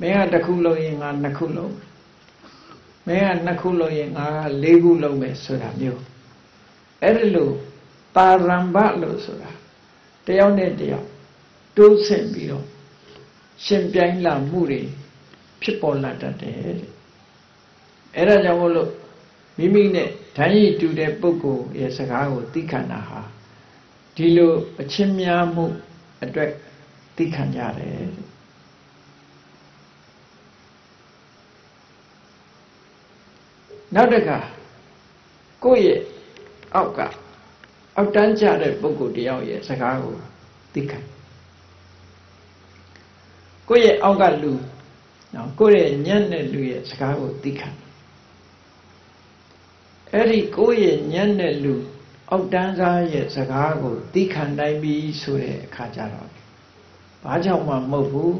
မင်းကတစ်ခုလုံးရင်ငါနှစ်ခုလုံးမင်းကနှစ်ခုလုံးရင်ငါကလေးခုလုံးမယ်ဆိုတာမျိုးအဲ့ဒီလိုတာရံဘလို့ဆိုတာတယောက်နဲ့တယောက်တိုးဆင့်ပြီးတော့ရှင်ပြိုင်လာမှုတွေဖြစ်ပေါ်လာတတ်တယ်အဲ့ဒါကြောင့်မို့လို့မိမိနဲ့ဓာန်ရည်တူတဲ့ပုဂ္ဂိုလ်ရဲ့စကားကိုသိခံတာဟာဒီလိုအချင်းများမှုအတွက်သိခံကြတယ်နောက်တစ်ခါကိုယ့်ရဲ့အောက်တန်းကျတဲ့ပုဂ္ဂိုလ်တယောက်ရဲ့စကားကိုသိခံကိုယ့်ရဲ့အောက်ကလူနော်ကိုယ့်ရဲ့ညံ့တဲ့လူရဲ့စကားကိုသိခံအဲ့ဒီကိုယ့်ရဲ့ညံ့တဲ့လူအောက်တန်းသားရဲ့စကားကိုသိခံနိုင်ပြီဆိုတဲ့အခါကျတော့ဘာကြောင့်မှမဟုတ်ဘူး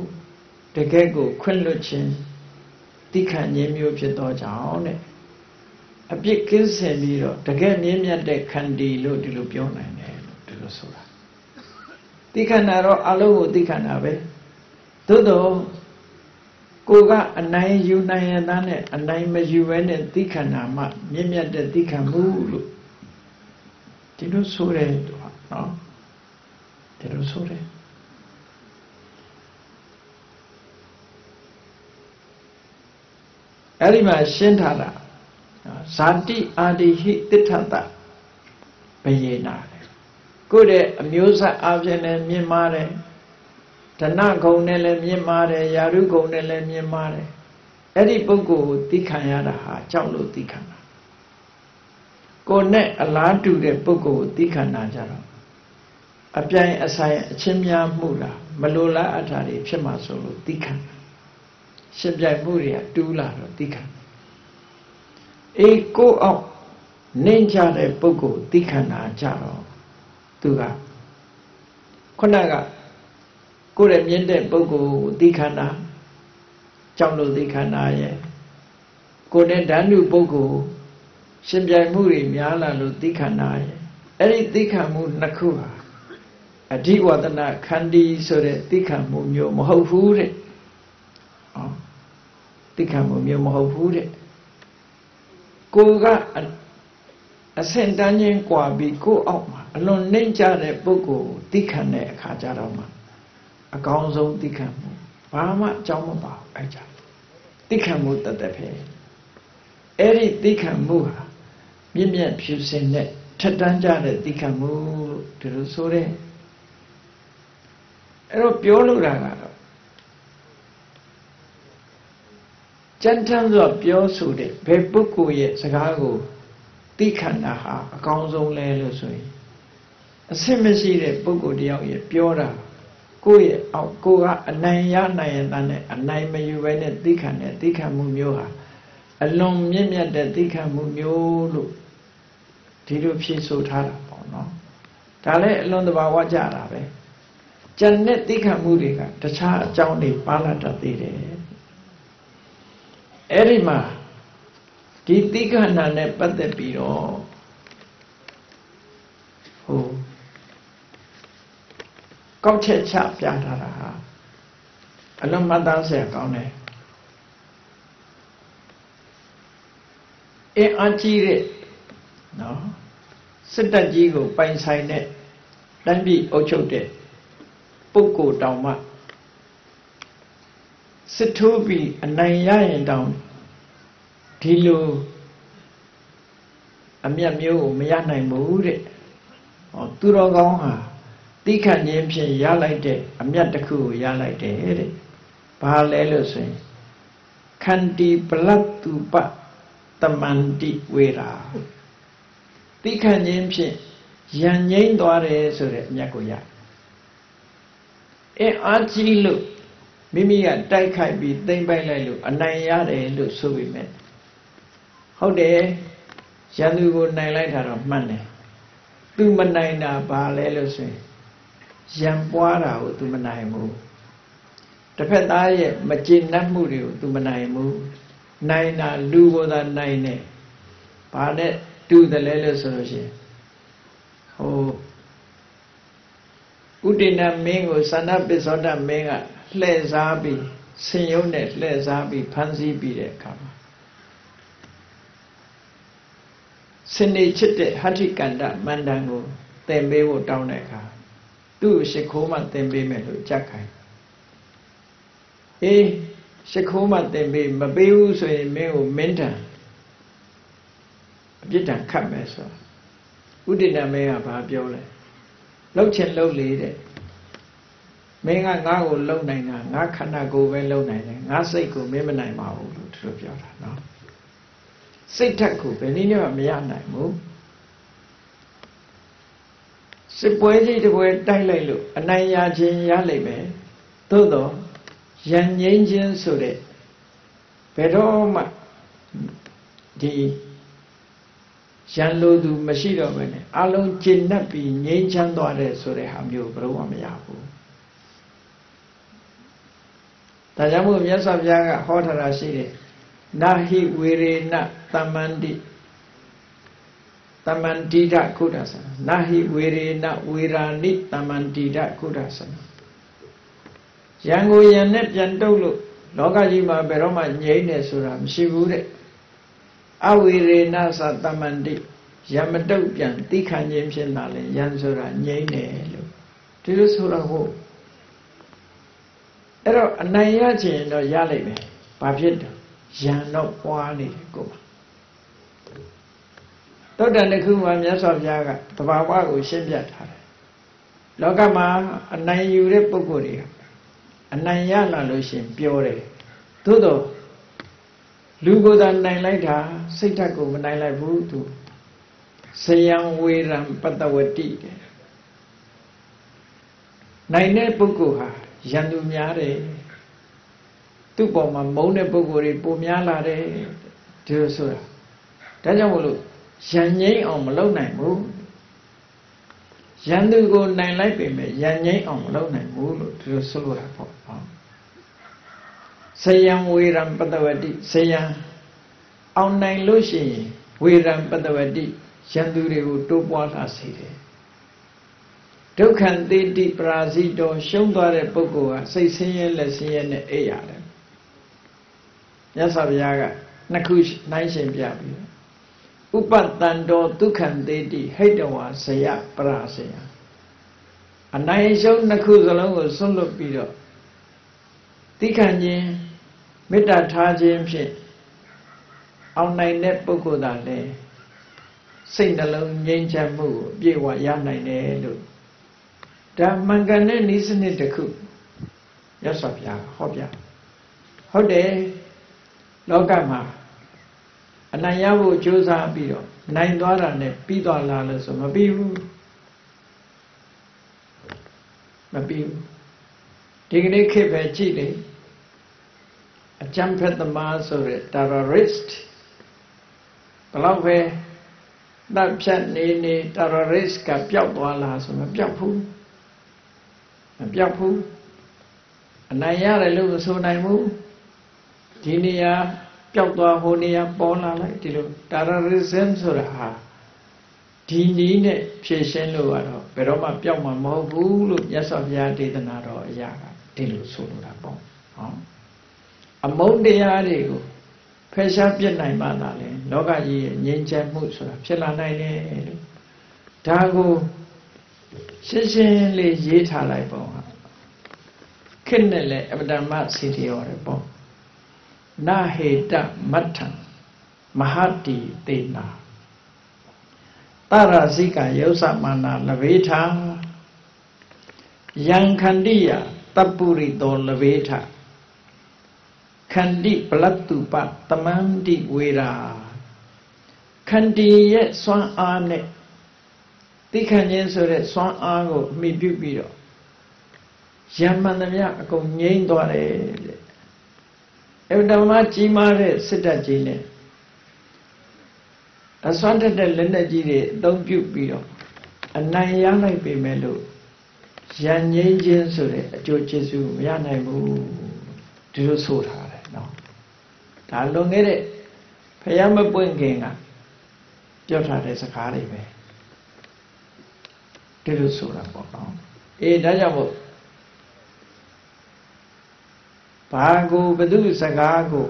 တကယ်ကိုခွင့်လွတ်ခြင်းသိခံခြင်းမျိုးဖြစ်သောကြောင့်တဲ့အပြစ်ကင်းစင်ပြီးတော့တကယ်မြင့်မြတ်တဲ့ခန္တီလို့ဒီလိုပြောနိုင်တယ်လို့ဒီလိုဆိုတာသိခံတာတော့အလုံးကိုသိခံတာပဲသို့တော့ကိုကအနိုင်ယူနိုင်ရတဲ့အနိုင်မယူဘဲနဲ့သိခံတာမှမြင့်မြတ်တဲ့သိခံမှုလို့ဒီလိုဆိုတယ်နော်ဒီလိုဆိုတယ်အဲ့ဒီမှာရှင်းထားတာဇာတိအာတိဟိတိဋ္ဌတဘယေနာကိုယ့်ရဲ့အမျိုးဆက်အပြင်နဲ့မြင်မာတယ်ဓနဂုံနဲ့လည်းမြင်မာတယ်ယာရုဂုံနဲ့လည်းမြင်မာတယ်အဲ့ဒီပုဂ္ဂိုလ်ကိုသိခံရတာဟာကြောက်လို့သိခံတာကိုယ်နဲ့အလားတူတဲ့ပုဂ္ဂိုလ်ကိုသိခံတာကြတော့ အပြိုင်အဆိုင်အချင်းများမှုလားမလိုလားအပ်တာတွေဖြစ်မှာဆိုလို့သိခံရှင်ပြိုင်မှုတွေကတူးလာတော့သိခံအေးကိုအောင်နှင်းကြတဲ့ပုဂ္ဂိုလ်သိခံတာကြတော့သူကခုနကကိုယ်ရဲ့မြင့်တဲ့ပုဂ္ဂိုလ်သိခံတာကြောင့်လို့သိခံတာရဲ့ကိုယ်နဲ့ဓာတ်နုပုဂ္ဂိုလ်ရှင်ပြိုင်မှုတွေများလာလို့သိခံတာရဲ့အဲ့ဒီသိခံမှုနှစ်ခုဟာအဓိဝဒနာခန္တီဆိုတဲ့သိခံမှုမျိုးမဟုတ်ဘူးတဲ့ဟောသိခံမှုမျိုးမဟုတ်ဘူးတဲ့ကိုကအဆင့်တန်းချင်းกว่าပြီးကိုအောက်မှာအလွန်နှိမ့်ကြတဲ့ပုဂ္ဂိုလ်သိခံတဲ့အခါကြတော့မှအကောင်းဆုံးသိခံမှုဘာမှအကြောင်းမပါဘူးအဲ့ကြသိခံမှုတသက်ပဲအဲ့ဒီသိခံမှုဟာမြင့်မြတ်ဖြူစင်တဲ့ထက်တန်းကြတဲ့သိခံမှုလို့ဒီလိုဆိုတဲ့အဲ့တော့ပြောလို့တာကတော့ကြမ်းတမ်းစွာပြောဆိုတဲ့ဘယ်ပုဂ္ဂိုလ်ရဲ့စကားကိုသိခံတာဟာအကောင်းဆုံးလဲလို့ဆိုရင်အဆင့်မရှိတဲ့ပုဂ္ဂိုလ်တယောက်ရဲ့ပြောတာကိုယ့်ရဲ့အောက်ကိုကအနိုင်ရနိုင်ရင်တန်းနဲ့အနိုင်မယူဘဲနဲ့သိခံတဲ့သိခံမှုမျိုးဟာအလွန်မြင့်မြတ်တဲ့သိခံမှုမျိုးလို့ဒီလိုဖြေဆိုထားတာပေါ့နော်ဒါလည်းအလွန်တဘာဝကြတာပဲကျန်တဲ့သိခံမှုတွေကတခြားအကြောင်းတွေပါလာတတ်သေးတယ်အဲ့ဒီမှာဒီသိက္ခဏနဲ့ပတ်သက်ပြီးတော့ကောက်ချက်ချပြထားတာဟာအလုံးမသားဆရာကောင်းတယ်အင်းအကြီးတဲ့နော်စစ်တပ်ကြီးကိုပိုင်ဆိုင်တဲ့တိုင်းပြည်အုပ်ချုပ်တဲ့ပုဂ္ဂိုလ်တောင်မှစစ်ထိုးပြီးအနိုင်ရရင်တောင်ဒီလိုအမြတ်မျိုးကိုမရနိုင်ဘူးတဲ့ဟောသူတော်ကောင်းဟာသိခံခြင်းဖြင့်ရလိုက်တဲ့အမြတ်တစ်ခုကိုရလိုက်တယ်တဲ့ဘာလဲလို့ဆိုရင်ခန္တီပလတ်တုပတမန္တိဝေရာသိခံခြင်းဖြင့်ယဉ်ငိမ့်သွားတယ်ဆိုတဲ့အမြတ်ကိုရအားကြီးလို့မိမိကတိုက်ခိုက်ပြီးသိမ့်ပိုက်လိုက်လို့အနိုင်ရတယ်လို့ဆိုပေမဲ့ဟုတ်တယ်ရန်သူကိုနိုင်လိုက်တာတော့မှန်တယ်သူမနိုင်တာဘာလဲလို့ဆိုရင်ရံပွားတာကိုသူမနိုင်ဘူးတစ်ဖက်သားရဲ့မကျေနပ်မှုတွေကိုသူမနိုင်ဘူးနိုင်တာလူကိုသာနိုင်တယ်ဘာနဲ့တူတယ်လဲလို့ဆိုလို့ရှိရင်ဥဒိဏမင်းကိုသန္နပစ္စောဒမင်းကလှည့်စားပြီးဆင်ယုံနဲ့လှည့်စားပြီးဖမ်းဆီးပြီးတဲ့အခါမှာစနေချစ်တဲ့ဟဋ္ဌိကန္တမန္တန်ကိုသင်ပေးဖို့တောင်းတဲ့အခါသူ့ကိုရှ िख ိုးမှသင်ပေးမယ်လို့ကြက်ခိုင်းရှ िख ိုးမှသင်ပေးမပေးဘူးဆိုရင်မင်းကိုမင်းတံအပြစ်ဒဏ်ခတ်မယ်ဆိုဥဒိဏမင်းကဘာပြောလဲလှုပ်ချင်လှုပ်လေတဲ့မင်းကငါ့ကိုလှုပ်နိုင်တာငါခန္ဓာကိုယ်ပဲလှုပ်နိုင်တယ်ငါစိတ်ကိုမင်းမနိုင်ပါဘူးလို့သူတို့ပြောတာနော်စိတ်ဓာတ်ကိုဘယ်နည်းနဲ့မှမရနိုင်ဘူးစစ်ပွဲကြီးတစ်ပွဲတိုက်လိုက်လို့အနိုင်ရခြင်းရလိမ့်မယ်သို့တော့ရန်ငြိမ်းခြင်းဆိုတဲ့ဘယ်တော့မှဒီရန်လိုသူမရှိတော့ဘဲနဲ့အလုံးကျင့်납ပြီးငြိမ်းချမ်းသွားတဲ့ဆိုတဲ့ဟာမျိုးဘယ်တော့မှမရဘူးဒါကြောင့်မို့မြတ်စွာဘုရားကဟောထားတာရှိတယ်နာဟိဝေရေနသမ္မန္တိသမ္မန္တိဒကုဒ္ဒသနာနာဟိဝေရေနဝေရာနိသမ္မန္တိဒကုဒ္ဒသနာရန်ကိုရန်နဲ့ပြန်တုပ်လို့လောကကြီးမှာဘယ်တော့မှငြိမ်းတယ်ဆိုတာမရှိဘူးတဲ့အဝေရေနသသမ္မန္တိရန်မတုပ်ပြန်သိခံခြင်းဖြစ်လာလဲရန်ဆိုတာငြိမ်းတယ်လို့ဒီလိုဆိုတော့ဟုတ်အဲ့တော့အနိုင်ရခြင်းတော့ရလိမ့်မယ်ဘာဖြစ်တယ်ရန်တော့ပွားနေတယ်ကိုယ်သုတ္တန်တစ်ခုမှာမြတ်စွာဘုရားကတဘာဝကိုရှင်းပြထားတယ်လောကမှာအနိုင်ယူတဲ့ပုဂ္ဂိုလ်တွေအနိုင်ရလာလို့ရှင်ပြောတယ်သို့တော့လူကိုယ်သာနိုင်လိုက်တာစိတ်ဓာတ်ကိုမနိုင်လိုက်ဘူးသူဇယံဝေရံပတ္တဝတိ နိုင်တဲ့ပုဂ္ဂိုလ်ဟာရန်သူများတယ်သူ့ပေါ်မှာမုန်းတဲ့ပုဂ္ဂိုလ်တွေပိုများလာတယ်ဒီလိုဆိုတာဒါကြောင့်မလို့ရန်ငိမ့်အောင်မလုပ်နိုင်ဘူးရန်သူကိုနိုင်လိုက်ပေမဲ့ရန်ငိမ့်အောင်မလုပ်နိုင်ဘူးလို့ဒီလိုဆိုလိုတာပေါ့ဆယံဝေရံပတဝတိဆယံအောင်နိုင်လို့ရှိရင်ဝေရံပတဝတိရန်သူတွေကိုတိုးပွားလာစေတယ်ဒုက္ခံတိတိပရာဇိတောရှုံးသွားတဲ့ပုဂ္ဂိုလ်ကစိတ်ဆင်းရဲလက်ဆင်းရဲနဲ့အိပ်ရတယ်မြတ်စွာဘုရားကနှစ်ခုနိုင်ရှင်ပြပြီးဥပတန္တောဒုက္ခံတိတိဟိတဝါဇယပရာဇယအနိုင်ရှုံးနှစ်ခုစလုံးကိုစွန့်လွတ်ပြီးတော့တိခံခြင်းမေတ္တာထားခြင်းဖြင့်အောင်နိုင်တဲ့ပုဂ္ဂိုလ်သာလေစိတ်နှလုံးငြိမ်းချမ်းမှုကိုအပြည့်အဝရနိုင်တယ်လို့ဒါမှန်ကန်တဲ့နည်းစနစ်တစ်ခုရသော်ပြဟောပြဟုတ်တယ်လောကမှာအနိုင်ရဖို့ကြိုးစားပြီးတော့နိုင်သွားတာနဲ့ပြီးသွားလားလို့ဆိုမပြီးဘူးမပြီးဘူးဒီကနေ့ခေတ်ပဲကြည့်လေအကြမ်းဖက်သမားဆိုတဲ့ terrorist ဘလောက်ပဲတပ်ဖြတ်နေ terrorist ကပျောက်သွားလားဆိုမပျောက်ဘူးမပျောက်ဘူးအနိုင်ရတယ်လို့မဆိုနိုင်ဘူးဒီနေရာပျောက်သွားဟိုနေရာပေါ်လာလိုက်ဒီလို terrorism ဆိုတာဟာဒီနည်းနဲ့ဖြည့်ရှင်းလို့ကတော့ဘယ်တော့မှပျောက်မှာမဟုတ်ဘူးလို့မြတ်စွာဘုရားဒေသနာတော်အရာကဒီလိုဆိုလိုတာပေါ့ဟောအမုန်းတရားတွေကိုဖယ်ရှားပြစ်နိုင်မှသာလေလောကကြီးရဲ့ငြိမ်းချမ်းမှုဆိုတာဖြစ်လာနိုင်တယ်လို့ဒါကိုရှင်းရှင်းလေးရေးထားလိုက်ပေါ့ဟာခက်နဲ့လည်းအပ္ပဒမစီတီရောတယ်ပေါ့နာဟေတမတ္ထံမဟာတိတေနာတရဇိကယုသမာနာလဗေထာယံခန္တိယတပ္ပုရိတောလဗေထာခန္တိပလတ္တုပတမန္တိဝေရာခန္တီရဲ့စွမ်းအားနဲ့သိခံခြင်းဆိုတဲ့စွမ်းအားကိုအမိပြုပြီးတော့ယမန်သမျှအကုန်ငြိမ့်သွားတယ်တဲ့အဗ္ဗဓမ္မကြီးမားတဲ့စစ်တပ်ကြီးနဲ့အစွမ်းတက်တဲ့လက်နက်ကြီးတွေအသုံးပြုပြီးတော့အနိုင်ရလိုက်ပေမဲ့လို့ရန်ငြိမ်းခြင်းဆိုတဲ့အကျိုးကျေးဇူးမရနိုင်ဘူးဒီလိုဆိုထားတယ်နော်ဒါလွန်ခဲ့တဲ့ဖယားမပွင့်ခင်ကပြောထားတဲ့စကားတွေပဲဒီလိုဆိုတာပေါ့နော်အေးဒါကြောင့်မို့ဘာကိုဘသူစကားကို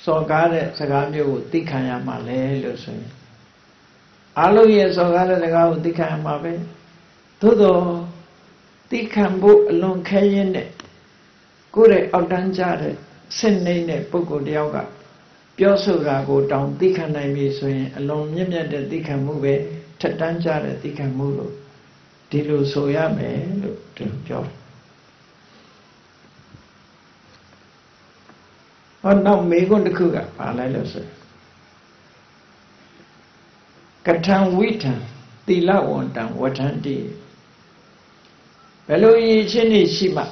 စော်ကားတဲ့စကားမျိုးကိုသိခံရမှာလဲလို့ဆိုရင်အလုံးရဲ့စော်ကားတဲ့စကားကိုသိခံရမှာပဲသို့တော့သိခံဖို့အလွန်ခဲရင်းနဲ့ကိုယ့်ရဲ့အောက်တန်းကြတဲ့ဆင့်နေတဲ့ပုဂ္ဂိုလ်တယောက်ကပြောဆိုတာကိုတောင်သိခံနိုင်ပြီဆိုရင်အလွန်မြင့်မြတ်တဲ့သိခံမှုပဲထက်တန်းကြတဲ့သိခံမှုလို့ဒီလိုဆိုရမယ်လို့သူပြောတယ်ဟောနောက်မေခွန်းတစ်ခုကပါလိုက်လို့ဆိုကထံဝိထံသီလဝန္တံဝဋ္ဌန္တိဘယ်လိုရည်ချင်းနေရှိမှ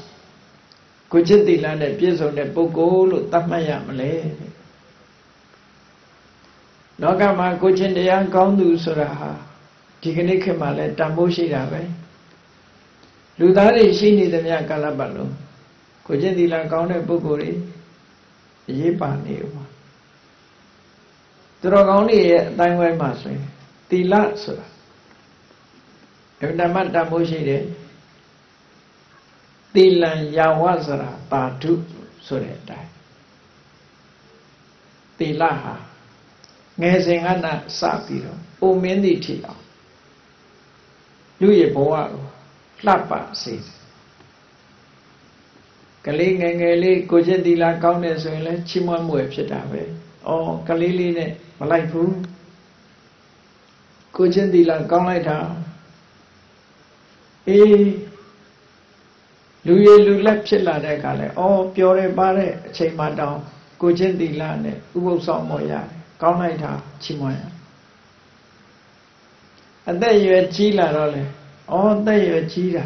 ကိုจิตသီလနဲ့ပြည့်စုံတဲ့ပုဂ္ဂိုလ်လို့သတ်မှတ်ရမလဲလောကမှာကိုချင်းတရားကောင်းသူဆိုတာဟာဒီကနေ့ခေတ်မှာလည်းတန်ဖိုးရှိတာပဲလူသားတွေရှိနေသမျှကာလပတ်လုံးကိုချင်းသီလကောင်းတဲ့ပုဂ္ဂိုလ်တွေအရေးပါနေဦးမှာသူတော်ကောင်းတွေရဲ့အတိုင်းဝိုင်းမှာဆိုရင်သီလဆိုတာအမှန်တမ်းတန်ဖိုးရှိတယ်သီလံယာဝဆိုတာတာဓုဆိုတဲ့အတိုင်းသီလဟာငယ်စဉ်ကစပြီးတော့အိုမင်းသည့်ထိအောင်လူရဲ့ဘဝကိုလှပစေတယ်ကလေးငယ်ငယ်လေးကိုကျင့်သီလကောင်းတယ်ဆိုရင်လည်းချီးမွမ်းမှုရဖြစ်တာပဲ။အော်ကလေးလေးနဲ့မလိုက်ဘူး။ကိုကျင့်သီလကောင်းလိုက်တာ။အေးလူရည်လူလက်ဖြစ်လာတဲ့အခါလဲအော်ပျော်တယ်ပါတဲ့အချိန်မှတောင်ကိုကျင့်သီလနဲ့ဥပုသ်ဆောင်မောရတယ်။ကောင်းလိုက်တာချီးမွမ်းရ။အသက်အရွယ်ကြီးလာတော့လေအော်အသက်အရွယ်ကြီးတာ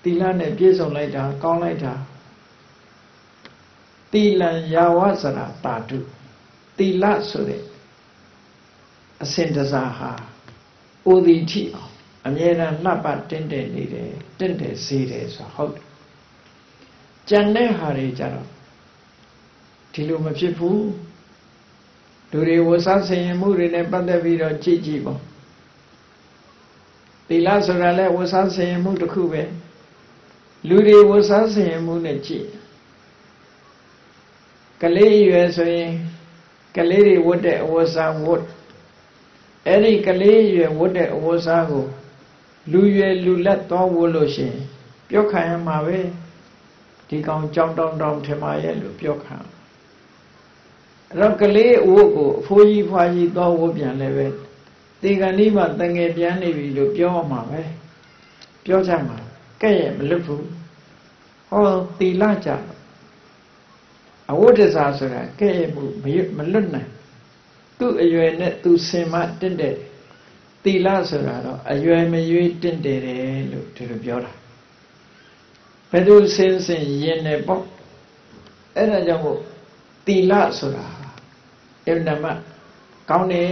တီလနဲ့ပြည့်စုံလိုက်တာကောင်းလိုက်တာတီလံယာဝစရာတာတုတီလဆိုတဲ့အစဉ်တစားဟာအိုဒီထိအောင်အမြဲတမ်းလှပတင်းတယ်နေတယ်တင့်တယ်စေးတယ်ဆိုဟုတ်တယ်ကြံတဲ့ဟာတွေကြတော့ဒီလိုမဖြစ်ဘူးလူတွေဝစားဆင်ရင်မှုတွေနဲ့ပတ်သက်ပြီးတော့ကြည့်ပေါ့သီလဆိုတာလဲဝစားဆင်ရင်မှုတစ်ခုပဲလူတွေဝစားဆင်ရင်မှုနဲ့ကြည့်ကလေးရွယ်ဆိုရင်ကလေးတွေဝတ်တဲ့အဝတ်စားဝတ်အဲ့ဒီကလေးရွယ်ဝတ်တဲ့အဝတ်စားကိုလူရွယ်လူလက်သွားဝတ်လို့ရှိရင်ပြောခံရမှာပဲဒီကောင်ကြောင်တောင်ထင်ပါရဲ့လို့ပြောခံအဲ့တော့ကလေးအဝတ်ကိုအဖိုးကြီးဖွားကြီးသွားဝတ်ပြန်လည်းပဲဒီကနေ့မှတငယ်ပြန်နေပြီလို့ပြောမှာပဲပြောကြမှာကဲ့ရဲ့မလွတ်ဘူးဟောသီလကြအဝိဒ္ဒစာဆိုတာကဲ့ရဲ့မှုမလွတ်နိုင်သူ့အရွယ်နဲ့သူစင်မတင့်တယ်သီလဆိုတာတော့အရွယ်မရွေးတင့်တယ်လို့ဒီလိုပြောတာဘယ်သူစင်ရင်နေပေါ့အဲ့ဒါကြောင့်မို့သီလဆိုတာအမှန်မှကောင်းတယ်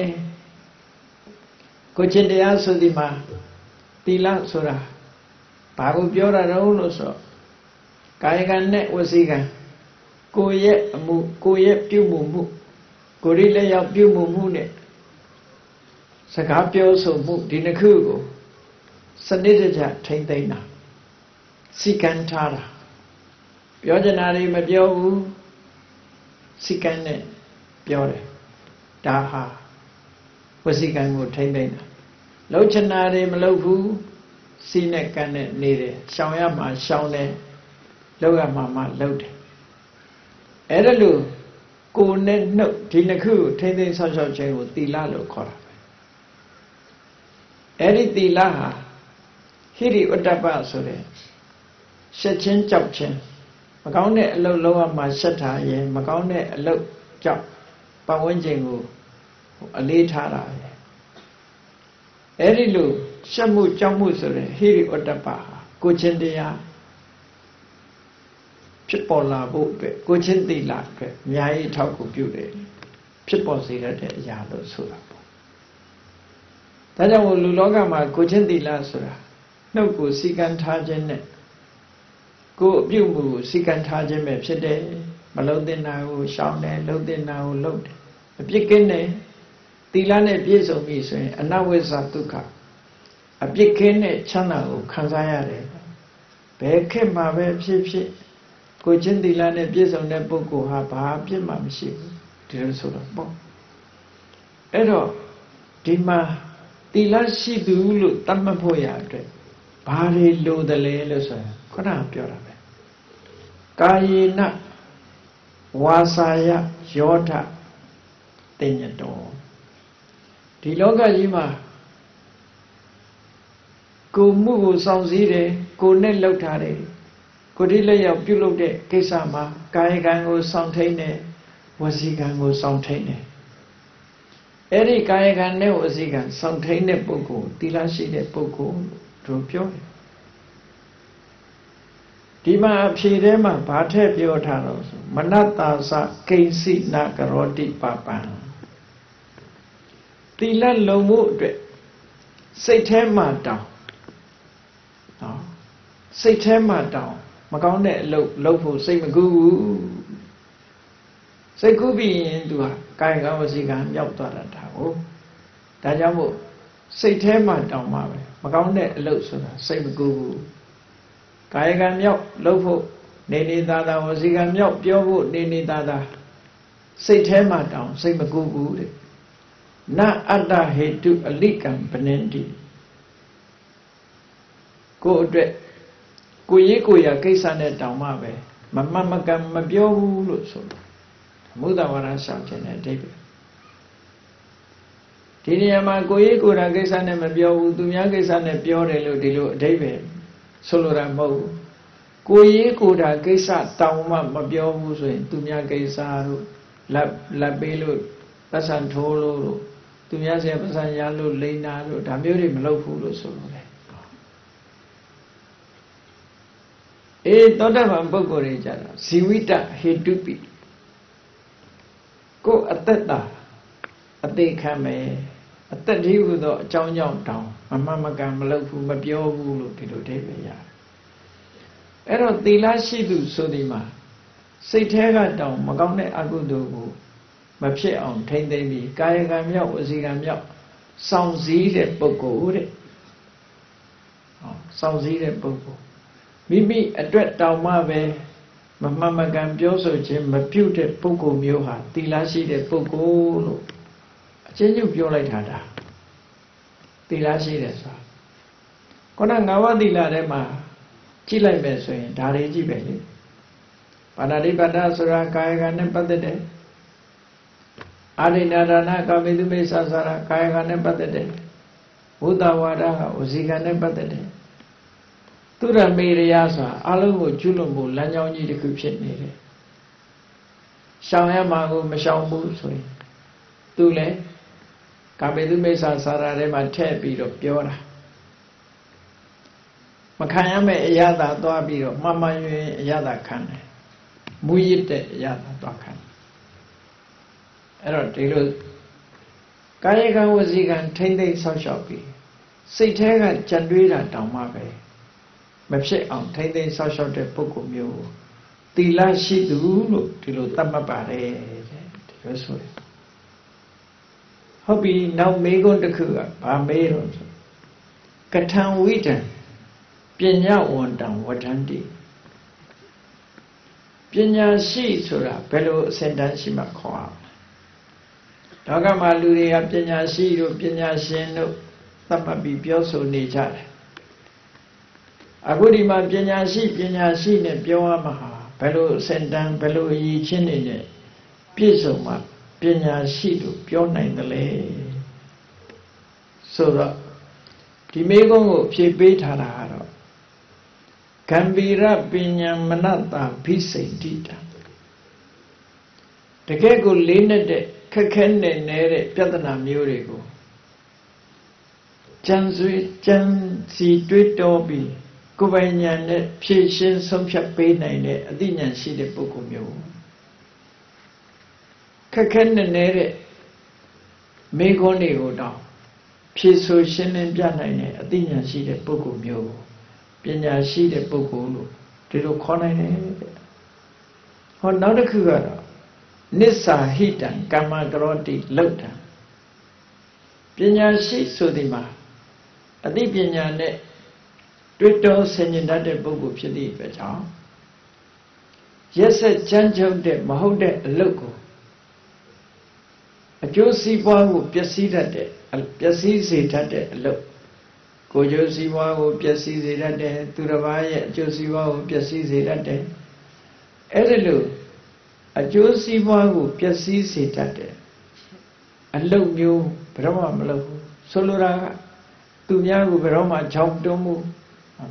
ကိုချင်းတရားဆိုဒီမှာသီလဆိုတာဘာကိုပြောတာတော့လို့ဆိုကာယကံနဲ့ဝစီကံကိုယ့်ရဲ့အမှုကိုယ့်ရဲ့ပြုမှုမှုကိုယ်ရည်လက်ရောက်ပြုမှုမှုနဲ့စကားပြောဆိုမှုဒီနှစ်ခုကိုစနစ်တကျထိမ့်သိမ်းတာစီကံထားတာပြောချင်တာတွေမပြောဘူးစီကံနဲ့ပြောတယ်ဒါဟာဝစီကံကိုထိမ့်သိမ်းတာလှုပ်ချင်တာတွေမလှုပ်ဘူးစီနဲ့ကံနဲ့နေတယ်ရှောင်ရမှာရှောင်တယ်လှုပ်ရမှာမှလှုပ်တယ်အဲ့ဒါလို့ကိုယ်နဲ့နှုတ်ဒီနှစ်ခုကိုထိမ့်သိမ်းဆောက်ရှောက်ခြင်းကိုသီလလို့ခေါ်တာပဲအဲ့ဒီသီလဟာဟိရိဥတ္တပဆိုတဲ့ရှက်ချင်းကြောက်ချင်းမကောင်းတဲ့အလုပ်လုပ်ရမှာရှက်တာရဲ့မကောင်းတဲ့အလုပ်ကြောက်ပတ်ဝန်းကျင်ကိုအလေးထားတာပဲအဲ့ဒီလိုရှက်မှုကြောက်မှုဆိုတဲ့ဟိရိဥတ္တပဟာကိုချင်းတရားဖြစ်ပေါ်လာဖို့အတွက်ကိုချင်းသီလအတွက်အများကြီးထောက်ကူပြုတယ်ဖြစ်ပေါ်စေတဲ့အရာလို့ဆိုတာပေါ့ဒါကြောင့်လူလောကမှာကိုချင်းသီလဆိုတာနှုတ်ကိုစီကံထားခြင်းနဲ့ကိုယ်အပြုမှုကိုစီကံထားခြင်းပဲဖြစ်တယ်မလုံးသင့်တာကိုရှောင်တယ်လုံးသင့်တာကိုလုံးတယ်အပြစ်ကင်းတယ်သီလနဲ့ပြည့်စုံပြီဆိုရင်အနဝိဇ္ဇဒုက္ခအပြစ်ကင်းတဲ့ချမ်းသာကိုခံစားရတယ်ဘယ်ခေတ်မှာပဲဖြစ်ဖြစ်ကိုချင်းသီလနဲ့ပြည့်စုံတဲ့ပုဂ္ဂိုလ်ဟာဘာအပြစ်မှမရှိဘူးဒီလိုဆိုတော့ပေါ့အဲ့တော့ဒီမှာသီလရှိသူလို့သတ်မှတ်ဖို့ရအတွက်ဘာတွေလိုတယ်လဲလို့ဆိုရင်ခုနကပြောတာပဲကာယေနဝါစာယယောဓတင်ညတောဒီလောကကြီးမှာကိုမှုကိုစောင့်စည်းတယ်ကိုနဲ့လှုပ်ထားတယ်ကိုယ်ဒီလက်ရောက်ပြုလုပ်တဲ့ကိစ္စမှာကာယကံကိုစောင့်ထိန်တယ်ဝစီကံကိုစောင့်ထိန်တယ်အဲ့ဒီကာယကံနဲ့ဝစီကံစောင့်ထိန်တဲ့ပုဂ္ဂိုလ်သီလရှိတဲ့ပုဂ္ဂိုလ်တို့ပြောတယ်ဒီမှာအဖြေထဲမှာဘာထည့်ပြောထားတော့ဆိုမနတ္တာသကိဉ္စိနကရောတိပပံသီလလုံမှုအတွက်စိတ်ထဲမှာတောင်းနော်စိတ်ထဲမှာတောင်းမကောင်းတဲ့အလုပ်လုပ်ဖို့စိတ်မကူးဘူးစိတ်ကူးပြီးရင်သူဟာကာယကံဝစီကံမြောက်သွားတာဒါကိုဒါကြောင့်မို့စိတ်ထဲမှာတောင်းမှာပဲမကောင်းတဲ့အလုပ်ဆိုတာစိတ်မကူးဘူးကာယကံမြောက်လုပ်ဖို့နေနေသာသာဝစီကံမြောက်ပြောဖို့နေနေသာသာစိတ်ထဲမှာတောင်းစိတ်မကူးဘူးတဲ့နအတ္တဟေတုအလိကံပနန္တိကိုယ်အတွက်ကိုရေးကိုရကိစ္စနဲ့တောင်းမှပဲမမှန်မကန်မပြောဘူးလို့ဆိုတော့မုဒ္ဒဝါဒဆောင်ခြင်းတဲ့အဓိပ္ပာယ်ဒီနေရာမှာကိုရေးကိုရာကိစ္စနဲ့မပြောဘူးသူများကိစ္စနဲ့ပြောတယ်လို့ဒီလိုအဓိပ္ပာယ်ဆိုလိုတာမဟုတ်ဘူးကိုရေးကိုရာကိစ္စတောင်းမှမပြောဘူးဆိုရင်သူများကိစ္စတို့လက်ပေးလို့ပတ်စံထိုးလို့သူများဆရာပတ်စံရလို့လိန်နာလို့ဒါမျိုးတွေမလုပ်ဘူးလို့ဆိုလိုတယ် သောတာပန်ပုဂ္ဂိုလ်တွေကြတော့ဇီဝိတဟေတုပိကိုယ်အသက်တာအသေးခံမယ်အသက်ဒီဟုသောအကြောင်းကြောင့်တောင်းမမှန်မကန်မလုပ်ဘူးမပြောဘူးလို့ဒီလိုအဓိပ္ပာယ်ရတယ်အဲ့တော့သီလရှိသူဆိုဒီမှာစိတ်แท้ကတောင်းမကောင်းတဲ့အကုသိုလ်ကိုမဖြစ်အောင်ထိမ့်သိမ့်ပြီးကာယကံမြောက်ဝစီကံမြောက်စောင့်စည်းတဲ့ပုဂ္ဂိုလ်တဲ့စောင့်စည်းတဲ့ပုဂ္ဂိုလ်မိမိအတွက်တောင်းမှပဲမမှန်မကန်ပြောဆိုခြင်းမပြုတ်တဲ့ပုဂ္ဂိုလ်မျိုးဟာသီလရှိတဲ့ပုဂ္ဂိုလ်လို့အချင်းချင်းပြောလိုက်တာဒါသီလရှိတယ်ဆိုတာခုနငါးပါးသီလထဲမှာကြည့်လိုက်မယ်ဆိုရင်ဒါတွေကြည့်ပဲလေပါဏာတိပါဒဆိုတာကာယကံနဲ့ပတ်သက်တယ်အာရိဏဒါနကာမေတုမေသဆရာကာယကံနဲ့ပတ်သက်တယ်ဘုဒ္ဓဝါဒကဝစီကံနဲ့ပတ်သက်တယ်သူရမေရယဆိုတာအလုံးကိုကျွလွန်ဖို့လမ်းကြောင်းကြီးတစ်ခုဖြစ်နေတယ်ရှောင်ရမှာကိုမရှောင်ဘူးဆိုရင်သူလည်းကာမေတုမေသဆရာထဲမှာထည့်ပြီးတော့ပြောတာမခံရမယ့်အရာသာသွားပြီးတော့မှန်မှန်ရင်အရာသာခံတယ်မူရစ်တဲ့အရာသာသွားခံအဲ့တော့ဒီလိုကာယကံဝစီကံထိမ့်သိမ့်ဆောက်ရှောက်ပြီးစိတ်แท้ကကြံတွေးတာတောင်မှပဲမဖြစ်အောင်ထိမ့်သိမ့်ဆောက်ရှောက်တဲ့ပုဂ္ဂိုလ်မျိုးသီလရှိသူလို့ဒီလိုသတ်မှတ်ပါတယ်တဲ့ဒီလိုဆိုရင်ဟုတ်ပြီနောက်မေးခွန်းတစ်ခုကဘာမေးတော့ဆိုကထံဝိတံပညာဝန္တံဝဋ္ဌန္တိပညာရှိဆိုတာဘယ်လိုအစဉ်တန်းရှိမှခေါ်အောင်လောကမှာလူတွေကပညာရှိတို့ပညာရှင်တို့သတ်မှတ်ပြီးပြောဆိုနေကြတယ်အခုဒီမှာပညာရှိနဲ့ပြောရမှာဘယ်လိုအစဉ်တန်းဘယ်လိုအရည်ချင်းနေနဲ့ပြည့်စုံမှပညာရှိလို့ပြောနိုင်တယ်လေဆိုတော့ဒီမေကုန်းကိုဖြည့်ပေးထားတာကတော့ဂံဗီရပညာမနတာဖိစိတ်တိတာတကယ်ကိုလေးနဲ့တဲ့ခက်ခဲနေတဲ့ပြဿနာမျိုးတွေကိုကြံစီတွေးတောပြီးကိုယ်ပိုင်ဉာဏ်နဲ့ဖြည့်ရှင်းဆုံးဖြတ်ပေးနိုင်တဲ့အသိဉာဏ်ရှိတဲ့ပုဂ္ဂိုလ်မျိုးခက်ခဲနေတဲ့မိဂုံးတွေကိုတော့ဖြည့်ဆိုရှင်းလင်းပြနိုင်တဲ့အသိဉာဏ်ရှိတဲ့ပုဂ္ဂိုလ်မျိုးပညာရှိတဲ့ပုဂ္ဂိုလ်လို့ဒီလိုခေါ်နိုင်တယ်တဲ့ဟောနောက်တစ်ခုကတော့နစ္စာဟိတံကမ္မကရောတိလောက်တံပညာရှိဆိုဒီမှာအသိပညာနဲ့တွေ့တော်ဆင်ញင်တတ်တဲ့ပုဂ္ဂိုလ်ဖြစ်သည့်အတွက်ကြောင့်ရက်ဆက်ကြမ်းကြုတ်တဲ့မဟုတ်တဲ့အလုပ်ကိုအကျိုးစီးပွားကိုပျက်စီးစေတတ်တဲ့အလုပ်ကိုယ်ကျိုးစီးပွားကိုပျက်စီးစေတတ်တယ်သူတစ်ပါးရဲ့အကျိုးစီးပွားကိုပျက်စီးစေတတ်တယ်အဲ့ဒီလိုအကျိုးစီးပွားကိုပျက်စီးစေတတ်တယ်အလုပ်မျိုးဘယ်တော့မှမလုပ်ဘူးဆိုလိုတာကသူများကိုဘယ်တော့မှချောင်းတွန်းမှု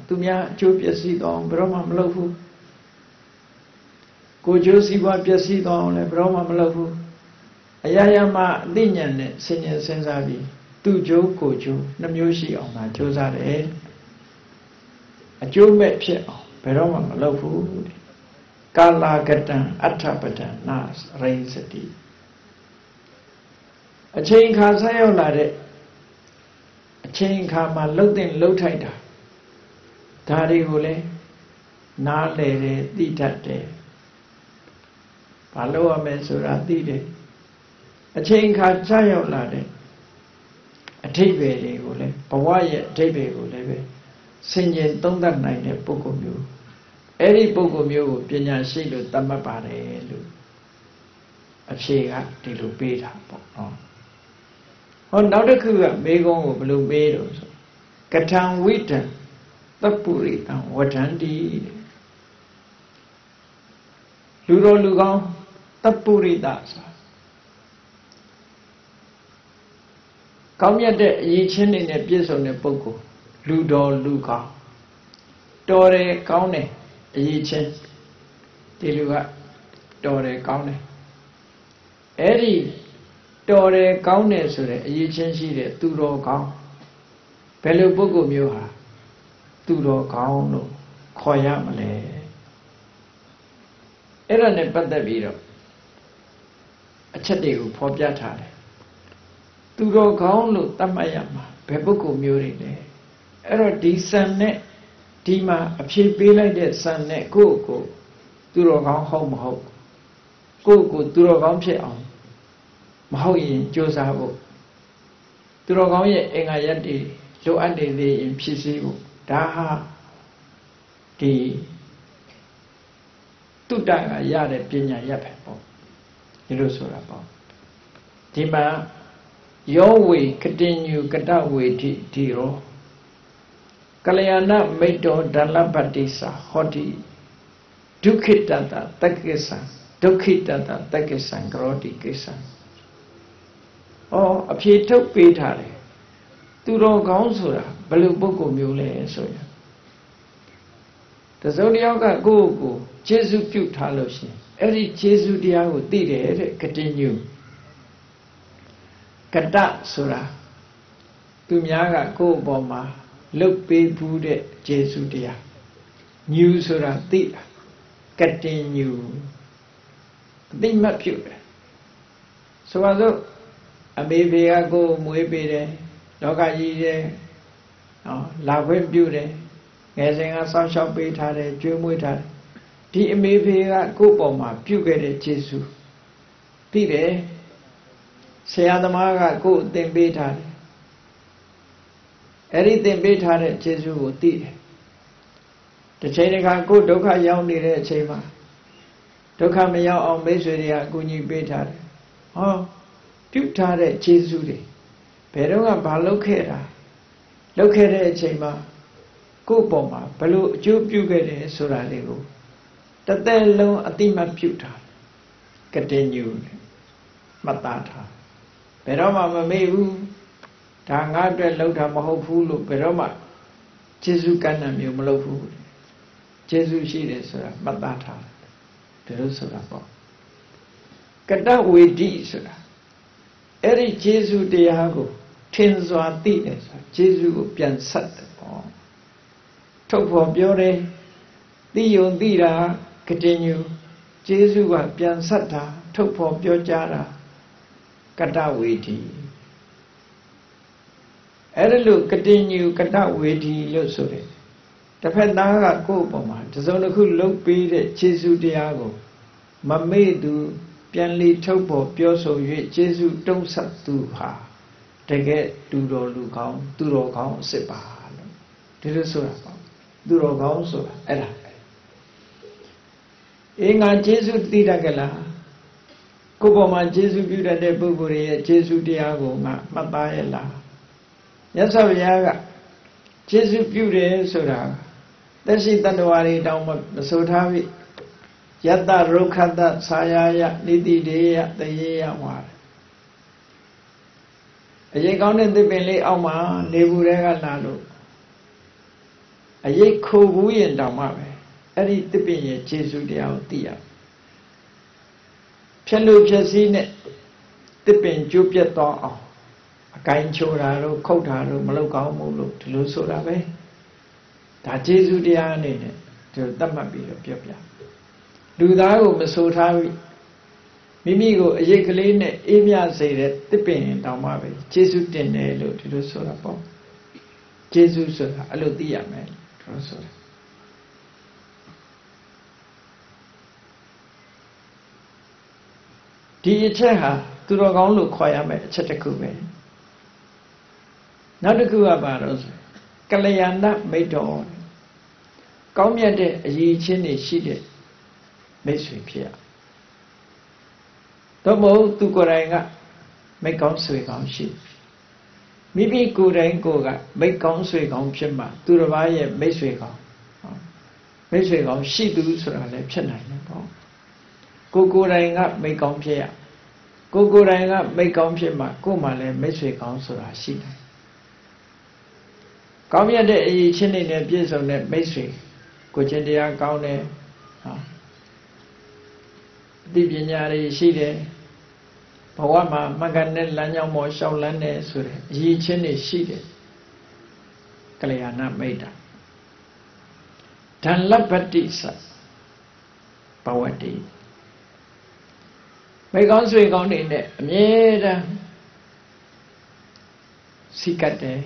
သူများအကျိုးပျက်စီးသွားအောင်ဘယ်တော့မှမလုပ်ဘူးကိုယ်ကျိုးစီးပွားပျက်စီးသွားအောင်လည်းဘယ်တော့မှမလုပ်ဘူးအရာရာမှာအသိဉာဏ်နဲ့စဉ်းကျင်စဉ်းစားပြီးသူ့ကျိုးကိုယ်ကျိုးနှမျိုးရှိအောင်သာကြိုးစားတယ်အကျိုးမဲ့ဖြစ်အောင်ဘယ်တော့မှမလုပ်ဘူးကာလာကတံအဋ္ဌပဒံနာရိစတိအချိန်ခါဆက်ရောက်လာတဲ့အချိန်ခါမှာလှုပ်တဲ့လှုပ်ထိုက်တာဒါတွေကိုလည်းနားလေတယ်သိတတ်တယ်ဘာလို့ရမလဲဆိုတာသိတယ်အချိန်ခါဆက်ရောက်လာတဲ့အထိပ္ပယ်တွေကိုလည်းဘဝရဲ့အထိပ္ပယ်ကိုလည်းပဲဆင်ခြင်သုံးသပ်နိုင်တဲ့ပုဂ္ဂိုလ်မျိုးအဲ့ဒီပုဂ္ဂိုလ်မျိုးကိုပညာရှိလို့သတ်မှတ်ပါတယ်လို့အဖြေကဒီလိုပေးတာပေါ့နော်ဟောနောက်တစ်ခုကမေကုံးကိုဘယ်လိုပေးတော့ဆိုကထံဝိတံသပ္ပုရိတံဝဋ္ဌန္တိလူတော်လူကောင်းသပ္ပုရိတဆိုကောင်းမြတ်တဲ့အရေးချင်းတွေနဲ့ပြည့်စုံတဲ့ပုဂ္ဂိုလ်လူတော်လူကောင်းတော်တယ်ကောင်းတယ်အရေးချင်းဒီလူကတော်တယ်ကောင်းတယ်အဲ့ဒီတော်တယ်ကောင်းတယ်ဆိုတဲ့အရေးချင်းရှိတဲ့သူတော်ကောင်းဘယ်လိုပုဂ္ဂိုလ်မျိုးဟာသူတော်ကောင်းလို့ခေါ်ရမလဲ အဲ့ဒါနဲ့ပတ်သက်ပြီးတော့အချက်တွေကိုဖော်ပြထားတယ်သူတော်ကောင်းလို့သတ်မှတ်ရမှာဘယ်ပုဂ္ဂိုလ်မျိုးတွေလဲအဲ့တော့ဒီစံနဲ့ဒီမှာအဖြေပေးလိုက်တဲ့စံနဲ့ကိုယ့်ကိုသူတော်ကောင်းဟုတ်မဟုတ်ကိုယ့်ကိုသူတော်ကောင်းဖြစ်အောင်မဟုတ်ရင်ကြိုးစားဖို့သူတော်ကောင်းရဲ့အင်္ဂါရပ်တွေလိုအပ်နေသေးရင်ဖြစ်စေဖို့ဒါဟာဒီတုတ္တကရတဲ့ပညာရပ်ပဲပေါ့ဒီလိုဆိုတာပေါ့ဒီမှာယောဝေကတိညုကတဝေတိဒီရောကလျာဏမိတ်တော်ဒလပတိစာဟောတိဒုက္ခိတတတက္ကိသံဒုက္ခိတတတက္ကိသံကရောတိကိစ္စံအဖြေထုတ်ပေးထားတယ်သူတော်ကောင်းဆိုတာဘယ်လိုပုဂ္ဂိုလ်မျိုးလဲဆိုရင်တစုံတစ်ယောက်ကကိုယ့်ကိုကျေးဇူးပြုထားလို့ရှိရင်အဲ့ဒီကျေးဇူးတရားကိုသိတယ်တဲ့ကတိညုကတဆိုတာသူများကကိုယ့်အပေါ်မှာလှုပ်ပေးဘူးတဲ့ကျေးဇူးတရားညူဆိုတာသိတာကတိညုအသိမှတ်ပြုတယ်ဆိုပါစို့အမေဖေကကိုယ်မွေးပေးတယ်လောကကြီးတဲ့လာခွင့်ပြုတယ်ငယ်စဉ်ကစောင့်ရှောက်ပေးထားတယ်ကျွေးမွေးထားတယ်ဒီအမေဖေကကိုယ့်ပေါ်မှာပြုခဲ့တဲ့ကျေးဇူးသိတယ်ဆရာသမားကကိုယ်သင်ပေးထားတယ်အဲ့ဒီသင်ပေးထားတဲ့ကျေးဇူးကိုသိတယ်တစ်ချိန်တစ်ခါကိုယ်ဒုက္ခရောက်နေတဲ့အချိန်မှာဒုက္ခမရောက်အောင်မိတ်ဆွေတွေကအကူအညီပေးထားတယ်ပြုထားတဲ့ကျေးဇူးတွေဘယ်တော့ကဘာလုပ်ခဲ့တာလုပ်ခဲ့တဲ့အချိန်မှာကိုယ့်ပေါ်မှာဘယ်လိုအကျိုးပြုခဲ့တယ်ဆိုတာလေးကိုတသက်လုံးအတိမတ်ပြုထားကတိညုမှတ်သားထားဘယ်တော့မှမမေ့ဘူးဒါငါအတွက်လုပ်တာမဟုတ်ဘူးလို့ဘယ်တော့မှကျေးဇူးကမ်းတာမျိုးမလုပ်ဘူးကျေးဇူးရှိတယ်ဆိုတာမှတ်သားထားတယ်ဒါလို့ဆိုတာပေါ့ကတဝေတိဆိုတာအဲ့ဒီကျေးဇူးတရားကိုထင်စွာသိတယ်ဆိုတာကျေးဇူးကိုပြန်ဆက်တယ်ပေါ့ထုတ်ဖော်ပြောတယ်သိယုံသိတာကတိညုကျေးဇူးကပြန်ဆက်တာထုတ်ဖော်ပြောကြားတာကတဝေတိအဲ့ဒါလို့ကတိညုကတဝေတိလို့ဆိုတယ်တစ်ဖက်သားကကိုယ့်အပေါ်မှာတစုံတစ်ခုလုပ်ပေးတဲ့ကျေးဇူးတရားကိုမမေ့သူပြန်လီထုတ်ဖို့ပြောဆို၍ကျေးဇူးတုံးဆက်သူဟာတကယ်လူတော်လူကောင်းသူတော်ကောင်းအစ်စ်ပါလို့ဒီလိုဆိုတာပေါ့သူတော်ကောင်းဆိုတာအဲ့ဒါငါကျေးဇူးသိတတ်ကြလားကိုယ့်ပေါ်မှာကျေးဇူးပြုတတ်တဲ့ပုဂ္ဂိုလ်ရဲ့ကျေးဇူးတရားကိုငါမှတ်သားရဲ့လားမြတ်စွာဘုရားကကျေးဇူးပြုတယ်ဆိုတာသက်ရှိတ attva တွေတောင်မဆိုထားပြီယတ္တရုက္ခတသာယာယနိတိတေယတယေယဝါအရေးကောင်းတဲ့သစ်ပင်လေးအောက်မှာနေဘူးတွေကလာလို့အရေးခိုးဘူးရင်တောင်မှပဲအဲ့ဒီသစ်ပင်ရဲ့ကျေးဇူးတရားကိုသိရဖြက်လို့ဖြက်စီးနဲ့သစ်ပင်ကျိုးပြတ်သွားအောင်အကိုင်းချိုတာတို့ခုတ်တာတို့မလုပ်ကောင်းဘူးလို့ဒီလိုဆိုတာပဲဒါကျေးဇူးတရားအနေနဲ့ဒီသတ်မှတ်ပြီးတော့ပြောပြလူသားကိုမဆိုထားဘူးမိမိကိုအရေးကလေးနဲ့အေးမြစေတဲ့တစ်ပင်တောင်မှပဲကျေးဇူးတင်တယ်လို့ဒီလိုဆိုတာပေါ့ကျေးဇူးဆိုတာအဲ့လိုသိရမယ်လို့ဆိုတာဒီအချက်ဟာသူတော်ကောင်းလို့ခေါ်ရမယ်အချက်တစ်ခုပဲနောက်တစ်ခုကဘာလို့ဆိုကလျာဏမိတ်တော်ကောင်းမြတ်တဲ့အရည်အချင်းတွေရှိတဲ့မိတ်ဆွေဖြစ်ရတော့မဟုတ်သူကိုယ်တိုင်ကမိတ်ကောင်းဆွေကောင်းရှိမိမိကိုယ်တိုင်ကိုယ်ကမိတ်ကောင်းဆွေကောင်းဖြစ်မှသူတစ်ပါးရဲ့မိတ်ဆွေကောင်းရှိသူဆိုတာလည်းဖြစ်နိုင်တယ်ပေါ့ကိုယ်တိုင်ကမိတ်ကောင်းဖြစ်ရကိုယ်တိုင်ကမိတ်ကောင်းဖြစ်မှကိုယ်မှလည်းမိတ်ဆွေကောင်းဆိုတာရှိတယ်ကောင်းမြတ်တဲ့အရည်ချင်းတွေနဲ့ပြည့်စုံတဲ့မိတ်ဆွေကိုချင်းတရားကောင်းတယ်အသိပညာတွေရှိတယ်ဘဝမှာမဂ္ဂနဲ့လမ်းကြောင်းပေါ်ရှောက်လန်းတယ်ဆိုတဲ့အရည်ချင်းတွေရှိတယ်ကလျာဏမိတ်တာဓလပတိစ Pawati mấy con suy con đi nè nhé ra xí cắt đấy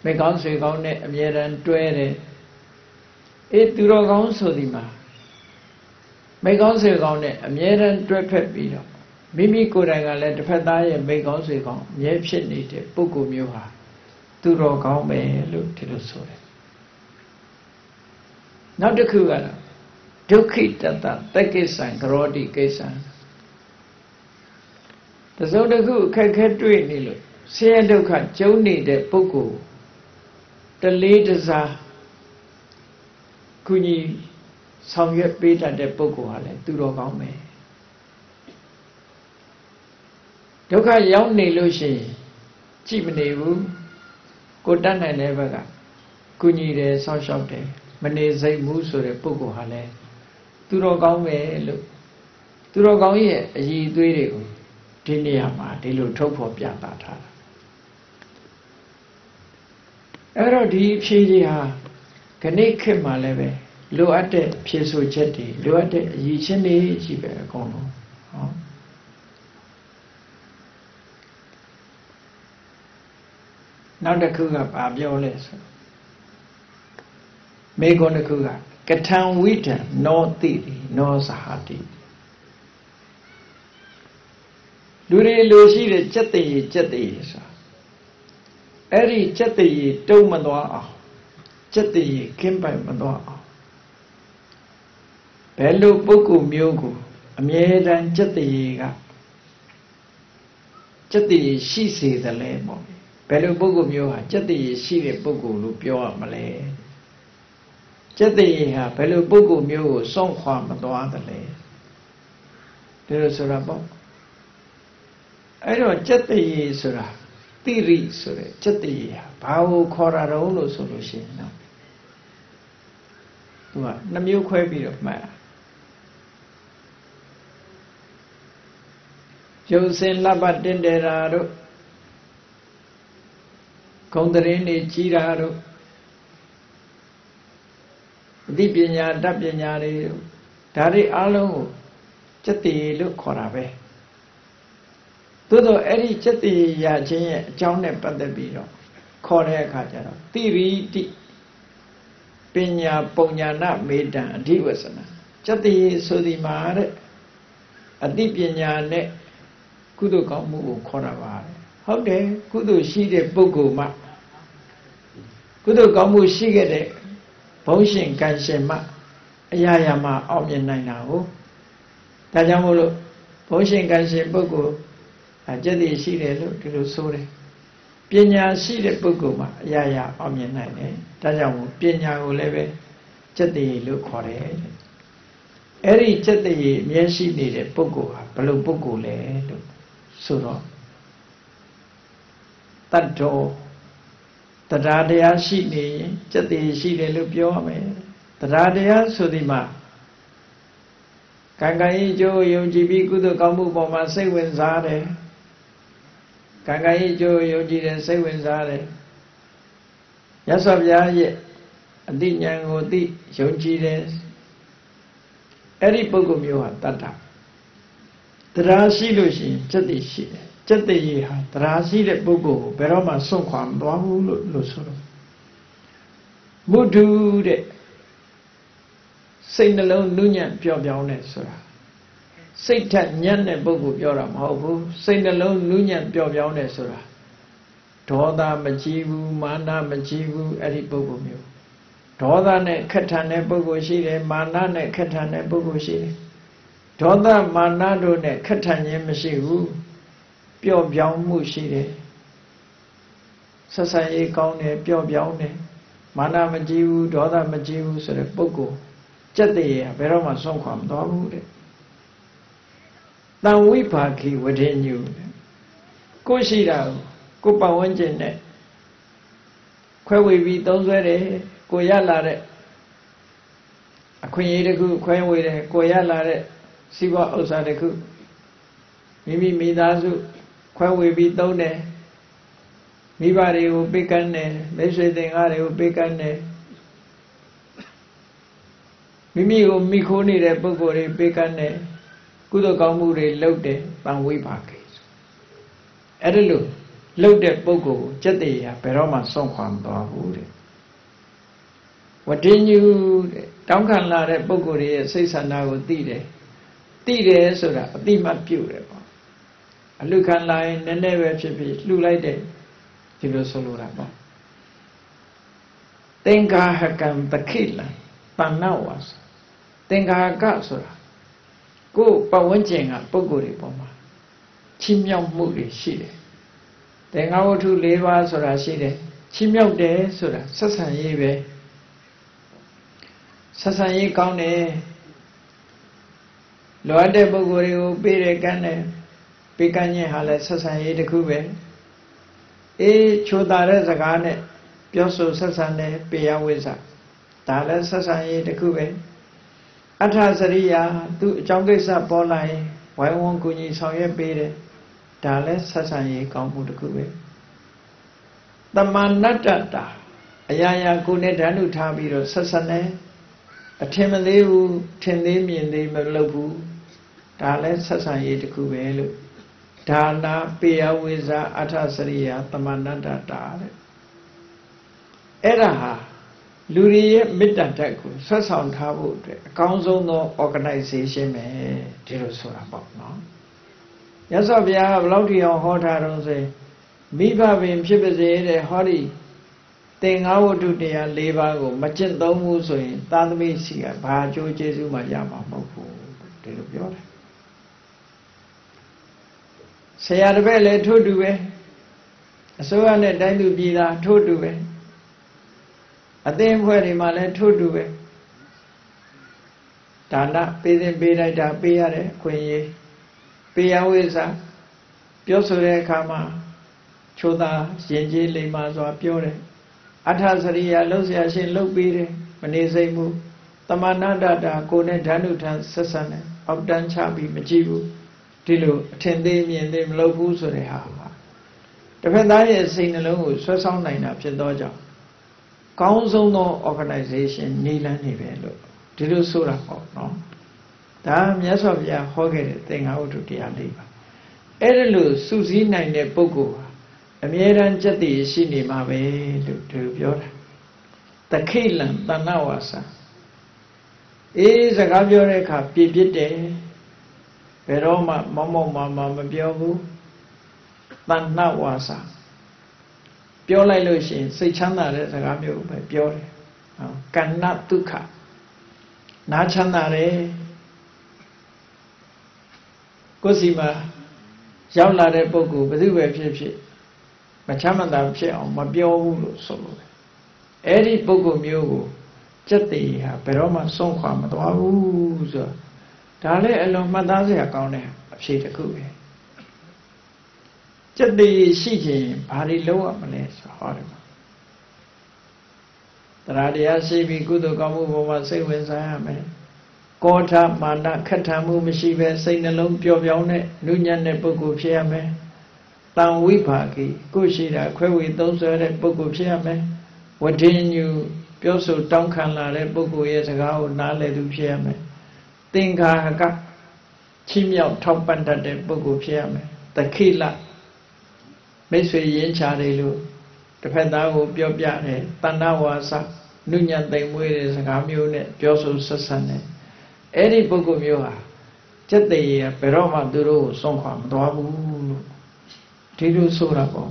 mấy con suy con nè nhé ra truê đấy ít từ đó con số gì mà mấy con suy con nè nhé ra truê phép bị đó mimi cô này là để phát tài mấy con suy con nhé phết đi thế bố cô miêu hà từ đó con bé lúc thì lúc số đấy nó được khử à được khi ta tất cái sản rồi đi cái sản ta số được khử khai khai truy đi luôn xe được khả cháu nị để bố cô ta lý ta ra cứ như xong hết biết là để bố cô hà lại từ đó con bé được khả giáo nị luôn xì chỉ mình đi vũ cô ta này này vậy cả cứ như để sao sao để mình đi dạy vũ số để bố cô hà lại từ đó con bé luôn từ đó con ấy gì tôi đi đi nhà mà đi luôn thâu phổ pian ta thà ở đó đi phía gì ha cái này khi mà lại về lúa ăn để phía sau chết đi lúa ăn để gì chết đi chỉ về con nó nào để cứ gặp à biểu lên mấy con để cứ gặp cái thằng vít nó tì nó sahatiလူတွေလိုရှိတဲ့စက်တည်ဆိုတာအဲ့ဒီစက်တည်တုံးမသွားအောင်စက်တည်ခင်းပိုင်မသွားအောင်ဘယ်လိုပုဂ္ဂိုလ်မျိုးကိုအမြဲတမ်းစက်တည်ကစက်တည်ရှိစေတယ်လဲပေါ့ဘယ်လိုပုဂ္ဂိုလ်မျိုးဟာစက်တည်ရှိတဲ့ပုဂ္ဂိုလ်လို့ပြောရမလဲစက်တည်ဟာဘယ်လိုပုဂ္ဂိုလ်မျိုးကိုစွန့်ခွာမသွားတယ်လဲဒါလို့ဆိုတာပေါ့အဲ့တော့စက်တည်ဆိုတာတိရိဆိုတဲ့စက်တည်ဟာဘာကိုခေါ်တာတော့လို့ဆိုလို့ရှိရင်နော်သူကနှမျိုးခွဲပြီးတော့မှတ်ရုပ်စင်လဘတင်တယ်တာတို့ဂုံတရင်နေကြီးတာတို့အသိပညာတတ်ပညာတွေဒါတွေအလုံးကိုစက်တည်လို့ခေါ်တာပဲသို့တော့အဲ့ဒီစက်တည်ရခြင်းရဲ့အကြောင်းနဲ့ပတ်သက်ပြီးတော့ခေါ်တဲ့အခါကျတော့တိရိတိပညာပုံညာနာမေတ္တံအဓိဝဆနာစက်တည်ဆိုဒီမှာတဲ့အသိပညာနဲ့ကုသိုလ်ကောင်းမှုကိုခေါ်တာပါဟုတ်တယ်ကုသိုလ်ရှိတဲ့ပုဂ္ဂိုလ်မှကုသိုလ်ကောင်းမှုရှိခဲ့တဲ့ဘုန်းရှင်ကံရှင်မှအရာရာမှာအောင်မြင်နိုင်တာဟုတ်ဒါကြောင့်မို့လို့ဘုန်းရှင်ကံရှင်ပုဂ္ဂိုလ်စက်တည်ရှိတယ်လို့ဒီလိုဆိုတယ်ပညာရှိတဲ့ပုဂ္ဂိုလ်မှာအရာရာအောင်မြင်နိုင်တယ်ဒါကြောင့်မို့ပညာကိုလည်းပဲစက်တည်လို့ခေါ်တယ်အဲ့ဒီစက်တည်အမြဲရှိနေတဲ့ပုဂ္ဂိုလ်ဟာဘယ်လိုပုဂ္ဂိုလ်လဲလို့ဆိုတော့တတ္တောတရားတရားရှိနေရင်စက်တည်ရှိတယ်လို့ပြောရမယ်တရားတရားဆိုဒီမှာကံကံဤကျိုးယုံကြည်ပြီးကုသိုလ်ကောင်းမှုပေါ်မှာစိတ်ဝင်စားတယ်ကံကံဤကျိုးယုံကြည်တယ်စိတ်ဝင်စားတယ်မြတ်စွာဘုရားရဲ့အသိဉာဏ်ကိုသိယုံကြည်တယ်အဲ့ဒီပုဂ္ဂိုလ်မျိုးဟာတတ္တတရားရှိလို့ရှိရင်စက်တည်ရှိတယ်စက်တည်ဟာတရားရှိတဲ့ပုဂ္ဂိုလ်ကိုဘယ်တော့မှစွန့်ခွာမသွားဘူးလို့ဆိုတော့မုဒ္ဓုတဲ့စိတ်နှလုံးနုညံ့ပျော့ပြောင်းတယ်ဆိုတာစိတ်ထက်ညံ့တဲ့ပုဂ္ဂိုလ်ပြောတာမဟုတ်ဘူးစိတ်နှလုံးနုညံ့ပျော့ပြောင်းတယ်ဆိုတာဒေါသမကြီးဘူးမာနမကြီးဘူးအဲ့ဒီပုဂ္ဂိုလ်မျိုးဒေါသနဲ့ခက်ထန်တဲ့ပုဂ္ဂိုလ်ရှိတယ်မာနနဲ့ခက်ထန်တဲ့ပုဂ္ဂိုလ်ရှိတယ်ဒေါသမာနတို့နဲ့ခက်ထန်ခြင်းမရှိဘူးပျော့ပြောင်းမှုရှိတယ်ဆက်ဆံရေးကောင်းတယ်ပျော့ပြောင်းတယ်မာနမကြီးဘူးဒေါသမကြီးဘူးဆိုတဲ့ပုဂ္ဂိုလ်စက်တည်ရဘယ်တော့မှဆုံးခွာမသွားဘူးတဲ့တံဝိပါခိဝဋ္ဌညုကိုရှိတာကိုပတ်ဝန်းကျင်နဲ့ခွဲဝေပြီးသုံးဆွဲတယ်ကိုရလာတဲ့အခွင့်အရေးတစ်ခုခွဲဝေတယ်ကိုရလာတဲ့စီးပွားဥစ္စာတစ်ခုမိမိမိသားစုခွဲဝေပြီးသုံးတယ်မိဘတွေကိုပေးကမ်းတယ်မိတ်ဆွေသင်္ကားတွေကိုပေးကမ်းတယ် မိမိကိုမိခိုးနေတဲ့ပုဂ္ဂိုလ်တွေပေးကမ်းတယ်ကုသိုလ်ကောင်းမှုတွေလုပ်တယ်တန်ဝိပါကေအဲ့ဒါလို့လုပ်တဲ့ပုဂ္ဂိုလ်ကိုစက်တရာဘယ်တော့မှဆုံးခွာမသွားဘူးတဲ့ဝတ္တညုတဲ့တောင်းခံလာတဲ့ပုဂ္ဂိုလ်တွေရဲ့စိတ်ဆန္ဒကိုသိတယ်ဆိုတာအတိမတ်ပြုတယ်ပေါ့အလှခံလာရင်နည်းနည်းပဲဖြစ်ဖြစ်လှူလိုက်တယ်ဒီလိုဆိုလိုတာပေါ့သင်္ဃာဟကံတခိလံပဏ္ဏဝါစသင်္ဃာကဆိုတာကိုယ်ပတ်ဝန်းကျင်ကပုဂ္ဂိုလ်တွေပေါ်မှာချီးမြှောက်မှုတွေရှိတယ်သင်္ဃာဝတ္ထု၄ပါးဆိုတာရှိတယ်ချီးမြှောက်တယ်ဆိုတာဆက်ဆံရေးပဲဆက်ဆံရေးကောင်းတယ်လိုအပ်တဲ့ပုဂ္ဂိုလ်တွေကိုပေးတယ်ကမ်းတယ်ပေးကမ်းခြင်းဟာလည်းဆက်ဆံရေးတစ်ခုပဲချိုးတာတဲ့စကားနဲ့ပြောဆိုဆက်ဆံတယ်ပေယဝိဇ္ဇဒါလည်းဆက်ဆံရေးတစ်ခုပဲအထစရိယာသူအကြောင်းကိစ္စပေါ်လာရင်ဝိုင်းဝန်းကူညီဆောင်ရွက်ပေးတယ်ဒါလည်းဆက်ဆံရေးကောင်းမှုတစ်ခုပဲတမဏတ္တတာအရာရာကိုယ်နဲ့ဓာတ်ထုထားပြီးတော့ဆက်ဆံတယ်အထင်မသေးဘူးထင်သေးမြင်သေးမလုပ်ဘူးဒါလည်းဆက်ဆံရေးတစ်ခုပဲလို့ဒါနာပေယဝိဇ္ဇအထစရိယာတမဏတ္တတာတဲ့အဲ့ဒါဟာလူတွေရဲ့မေတ္တာဓာတ်ကိုဆွတ်ဆောင်ထားဖို့အတွက်အကောင်းဆုံးသော organization ပဲဒီလိုဆိုတာပေါ့နော်ရသော်ဘုရားကဘယ်လောက်ထိအောင်ဟောထားတော့ဆိုရင်မိဘပင်ဖြစ်ပါစေတဲ့ဟောဒီသင်္ဃာဝတ္ထုတရား၄ပါးကိုမကျင့်သုံးဘူးဆိုရင်သာသမီစီကဘာအကျိုးကျေးဇူးမှရမှာမဟုတ်ဘူးဒီလိုပြောတယ်ဆရာတပည့်လည်းထို့တူပဲအစိုးရနဲ့တိုင်းသူပြည်သားထို့တူပဲအသင်းအဖွဲ့တွေမှာလည်းထို့တူပဲဒါနပေးတဲ့ပေးလိုက်တာပေးရတဲ့အခွင့်အရေးပေယဝိဇ္ဇပြောဆိုတဲ့အခါမှာချိုးသားရင်ကျေးလိမ္မာစွာပြောတယ်အထစရိယာလှုပ်ရှားရှင်လှုပ်ပေးတယ်မနေစိတ်ဘူးတမဏတ္တတာကိုယ်နဲ့ဓာတ်နုထံဆက်ဆံတယ်အောက်တန်းချပြီးမကြည့်ဘူးဒီလိုအထင်သေးမြင်သေးမလုပ်ဘူးဆိုတဲ့ဟာတစ်ဖက်သားရဲ့စိတ်နှလုံးကိုဆွဲဆောင်နိုင်တာဖြစ်သောကြောင့်ကောင်းဆုံးသော organization နေလန်းနေပဲလို့ဒီလိုဆိုတာပေါ့နော်ဒါမြတ်စွာဘုရားဟောခဲ့တဲ့သင်္ဃာဝတ္ထုတရား၄ပါးအဲ့ဒါလို့စုစည်းနိုင်တဲ့ပုဂ္ဂိုလ်ဟာအမြဲတမ်းစက်တည်ရှိနေမှာပဲလို့ဒီလိုပြောတာတခိလံတဏ္ဏဝါစာစကားပြောတဲ့အခါပြည့်ပြည့်တယ်ဘယ်တော့မှမောက်မောက်မာမာမပြောဘူးတဏ္ဏဝါစာပြောလိုက်လို့ရှိရင်စိတ်ချမ်းသာတဲ့စကားမျိုးပဲပြောတယ်ကဏ္ဏဒုက္ခနားချမ်းသာတယ်ကိုယ်စီမှာရောက်လာတဲ့ပုဂ္ဂိုလ်ဘယ်သူပဲဖြစ်ဖြစ်မချမ်းသာဖြစ်အောင်မပြောဘူးလို့ဆိုလို့အဲ့ဒီပုဂ္ဂိုလ်မျိုးကိုစက်တည်ဟာဘယ်တော့မှဆုံးခွာမသွားဘူးဆိုတော့ဒါလည်းအလွန်မှတ်သားစရာကောင်းတဲ့အဖြေတစ်ခုပဲစက်တည်ရှိခြင်းဘာတွေလုပ်ရမလဲဆိုဟောတယ်မှာတရားတရားရှိပြီးကုသိုလ်ကောင်းမှုပေါ်မှာစိတ်ဝင်စားရမယ်ကောထမာနခက်ထန်မှုမရှိပဲစိတ်နှလုံးပျော်ပြောင်းတဲ့နုညံ့တဲ့ပုဂ္ဂိုလ်ဖြစ်ရမယ်တန်ဝိပါကိကိုရှိတာခွဲဝေသုံးစွဲတဲ့ပုဂ္ဂိုလ်ဖြစ်ရမယ်ဝဋ္ဌိညုပြောဆိုတောင်းခံလာတဲ့ပုဂ္ဂိုလ်ရဲ့စကားကိုနားလည်သူဖြစ်ရမယ်သင်္ဃာဟကချီးမြှောက်ထောက်ပံ့တတ်တဲ့ပုဂ္ဂိုလ်ဖြစ်ရမယ်တခိလမိတ်ဆွေရင်းချတယ်လို့တစ်ဖက်သားကိုပြောပြတယ်တဏ္ဍဝါစာနုညံ့သိမ်မွေးတဲ့စကားမျိုးနဲ့ပြောဆိုဆက်ဆံတယ်အဲ့ဒီပုဂ္ဂိုလ်မျိုးဟာစက်တည်ရဘယ်တော့မှသူတို့ကိုဆုံးခွာမသွားဘူးလို့ဒီလိုဆိုတာပေါ့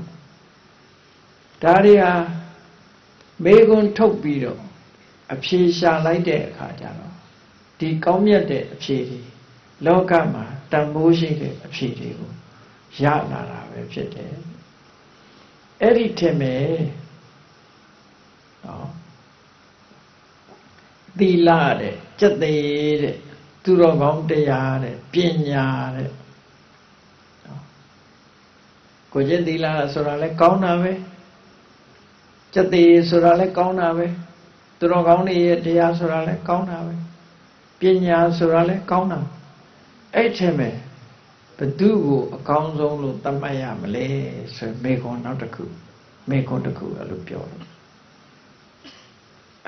ဒါတွေဟာမေကွန်းထုတ်ပြီးတော့အဖြေရှာလိုက်တဲ့အခါကျတော့ဒီကောင်းမြတ်တဲ့အဖြေတွေလောကမှာတန်ဖိုးရှိတဲ့အဖြေတွေကိုရလာတာပဲဖြစ်တယ်အဲ့ဒီထင်မယ်သီလတဲ့စက်တည်တဲ့သူတော်ကောင်းတရားတဲ့ပညာတဲ့ကိုကျင့်သီလဆိုတာလဲကောင်းတာပဲစက်တည်ဆိုတာလဲကောင်းတာပဲသူတော်ကောင်းတွေရဲ့တရားဆိုတာလဲကောင်းတာပဲပညာဆိုတာလဲကောင်းတာအဲ့ထင်မယ်ဘယ်သူကိုအကောင်းဆုံးလို့သတ်မှတ်ရမလဲဆိုမေခွန်းနောက်တစ်ခုမေခွန်းတစ်ခုအဲ့လိုပြောတယ်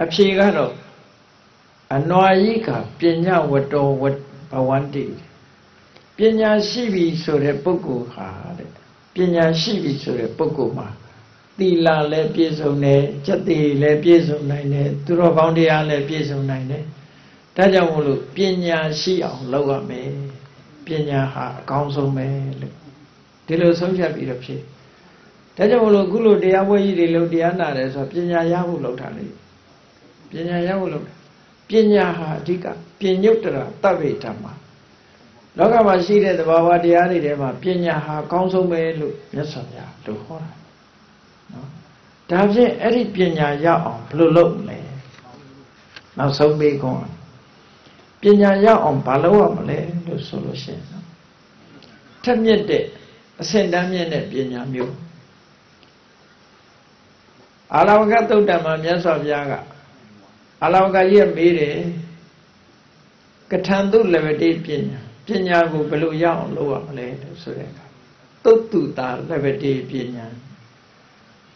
အဖြေကတော့ Annoyika, Pinya Wato what Bawanti. Pinya Shivi so the Poku hard. Pinya Shivi so the Pokuma. Tila le Piezo ne, Chati le Piezo nine, Turobandia le Piezo nine. Tajamulu, Pinya Shia, Loga me, Pinya ha, Council me. Dilo Social Bidopsi. Tajamulu Gulu de Away de Lodiana, as a Pinya Yahu Lotali. Pinya Yahu. Pinya ha, Dika, Pinyutra, Tavitama. Logama see the Baba Diari Dema, Pinya ha, Council me, yes, to horror. That's it, Eddie Pinya Ya, Blue Low me. Now so be gone. Pinya Ya on Paloa Malay, no solution. 10 minutes, a sendamian at Pinya Mu. Alawagato Damamias of Yaga. Alawagaya made Katandu levity Pinya. Pinya go below Ya on Loa Malay, so that. Totu ta levity Pinya.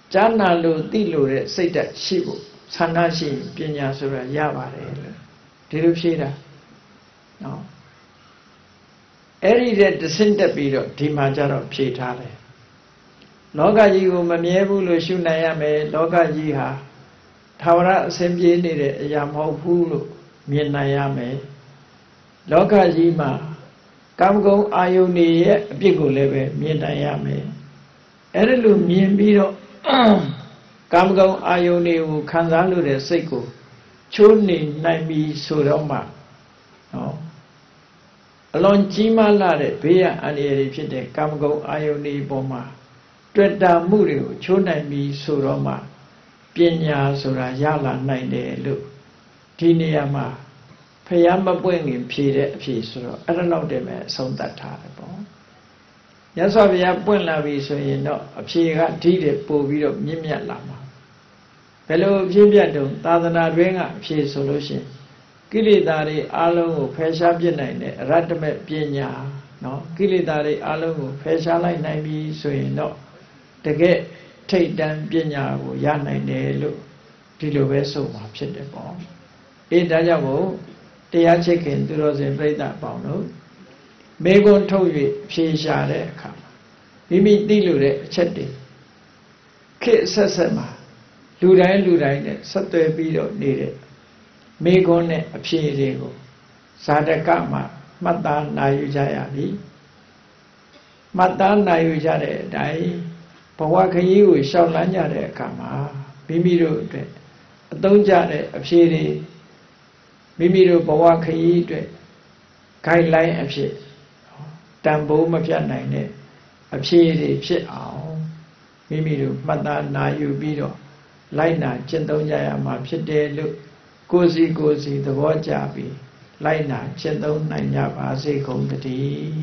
Jana lo Tilo, say that Shibu, Sanashi, Pinya Sura Yavare. Did you see that? No. Every day the center period, Timajaro Pitale. Loga Yigo Mamiebu Shunayame, Loga Yiha, Tawara Semji needed Yamo Hulu, Mienayame, Loga Yima, Kamgo Ayuni, Bigo Leve, Mienayame, Erelu Mienbiro, Kamgo Ayuni, Kanzalu de Seiko, Chuni Naimi Suroma. No. Along Jima Lade, Bea and Erifide, Kamgo Ayoni Boma, Tweda Murio, Chunami Suroma, Pinya Sura Yala Nine Lu, Tiniama, Payama Wing Pide Pisuro. I don't know them at some that time. Yes, I have one lavi so you know, a Piga Tide Povito Mimia Lama. Fellow Jimiado, Tadana Ringa, P solution. Kilidari Alu, Pesha Pinine, Ratame Pinya, no, Kilidari Alu, Pesha like Nami, so you know. The get take them Pinya, Yana Nelu, Tiloveso, upset the bomb. In Dajavo, they are chicken to those and play that bomb. Megon told you, she shall come. We meet Dilude, Chetty. Kit Sasama, Ludine, Sato Bido needed. Megone a Piego, Sadakama, Matan Nayujayadi Matan Nayujade, Dai, Pawakayu, Shaulanya de Kama, Bimiru, Donjade, a Piri, Bimiru Pawakayi, Kailai of shit, Tambo Mapianine, a Piri, Pit Owl, Bimiru, Matan Nayu Bido, Laina, Chendonjaya, Mapide, look. Gozi, the Wajabi, Laina, Chendon, Nanya, Base, Kondati.